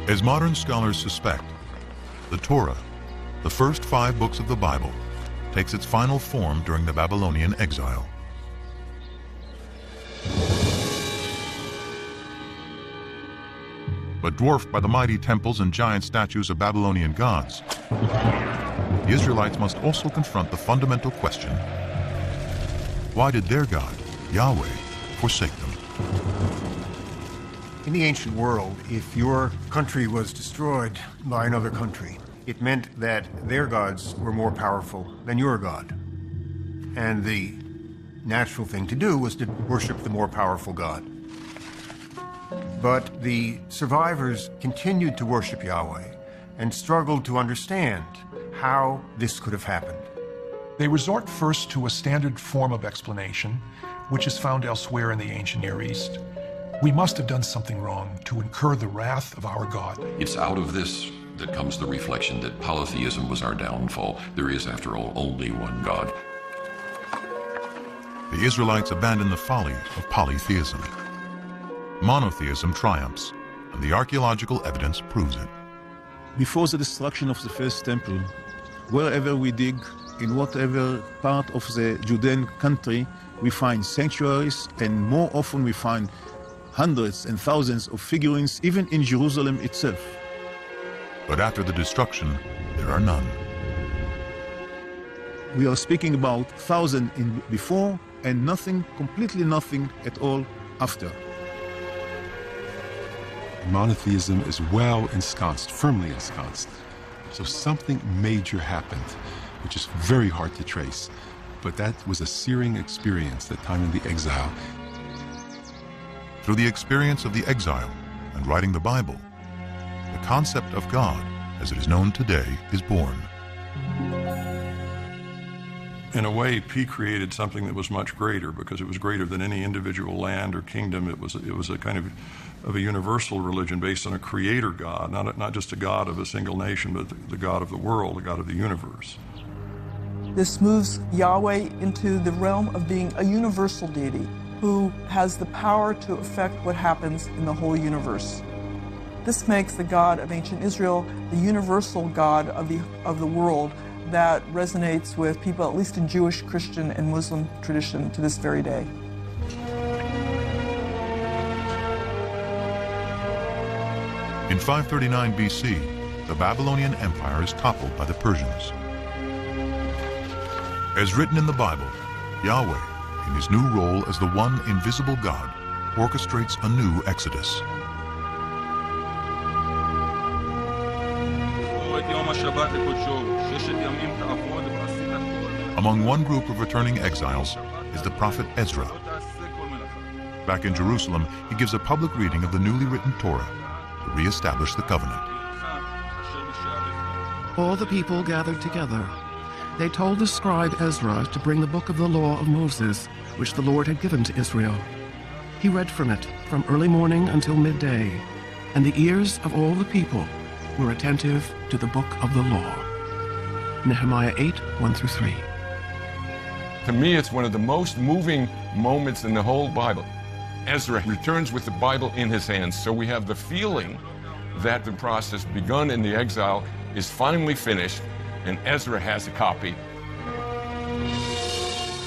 As modern scholars suspect, the Torah, the first 5 books of the Bible, takes its final form during the Babylonian exile. But dwarfed by the mighty temples and giant statues of Babylonian gods, the Israelites must also confront the fundamental question: why did their God, Yahweh, forsake them? In the ancient world, if your country was destroyed by another country, it meant that their gods were more powerful than your God. And the natural thing to do was to worship the more powerful God. But the survivors continued to worship Yahweh and struggled to understand how this could have happened. They resort first to a standard form of explanation, which is found elsewhere in the ancient Near East. We must have done something wrong to incur the wrath of our God. It's out of this that comes the reflection that polytheism was our downfall. There is, after all, only one God. The Israelites abandon the folly of polytheism. Monotheism triumphs, and the archaeological evidence proves it. Before the destruction of the first temple, wherever we dig, in whatever part of the Judean country, we find sanctuaries, and more often we find hundreds and thousands of figurines, even in Jerusalem itself. But after the destruction, there are none. We are speaking about 1,000 before, and nothing, completely nothing at all after. Monotheism is well ensconced, firmly ensconced. So something major happened, which is very hard to trace. But that was a searing experience, that time in the exile. Through the experience of the exile and writing the Bible, the concept of God, as it is known today, is born. In a way, P created something that was much greater, because it was greater than any individual land or kingdom. It was a kind of a universal religion based on a creator God, not just a God of a single nation, but the God of the world, the God of the universe. This moves Yahweh into the realm of being a universal deity who has the power to affect what happens in the whole universe. This makes the God of ancient Israel the universal God of the world that resonates with people, at least in Jewish, Christian, and Muslim tradition to this very day. In 539 BC, the Babylonian Empire is toppled by the Persians. As written in the Bible, Yahweh, in his new role as the one invisible God, orchestrates a new exodus. Among one group of returning exiles is the prophet Ezra. Back in Jerusalem, he gives a public reading of the newly written Torah to re-establish the covenant. All the people gathered together. They told the scribe Ezra to bring the book of the law of Moses, which the Lord had given to Israel. He read from it from early morning until midday, and the ears of all the people were attentive to the book of the law. Nehemiah 8, 1-3. To me, it's one of the most moving moments in the whole Bible. Ezra returns with the Bible in his hands, so we have the feeling that the process begun in the exile is finally finished, and Ezra has a copy.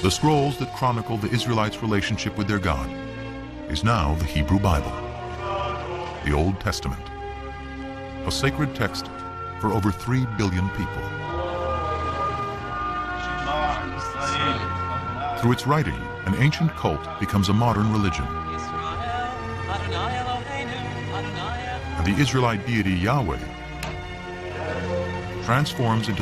The scrolls that chronicle the Israelites' relationship with their God is now the Hebrew Bible, the Old Testament, a sacred text for over 3 billion people. Through its writing, an ancient cult becomes a modern religion. And the Israelite deity Yahweh transforms into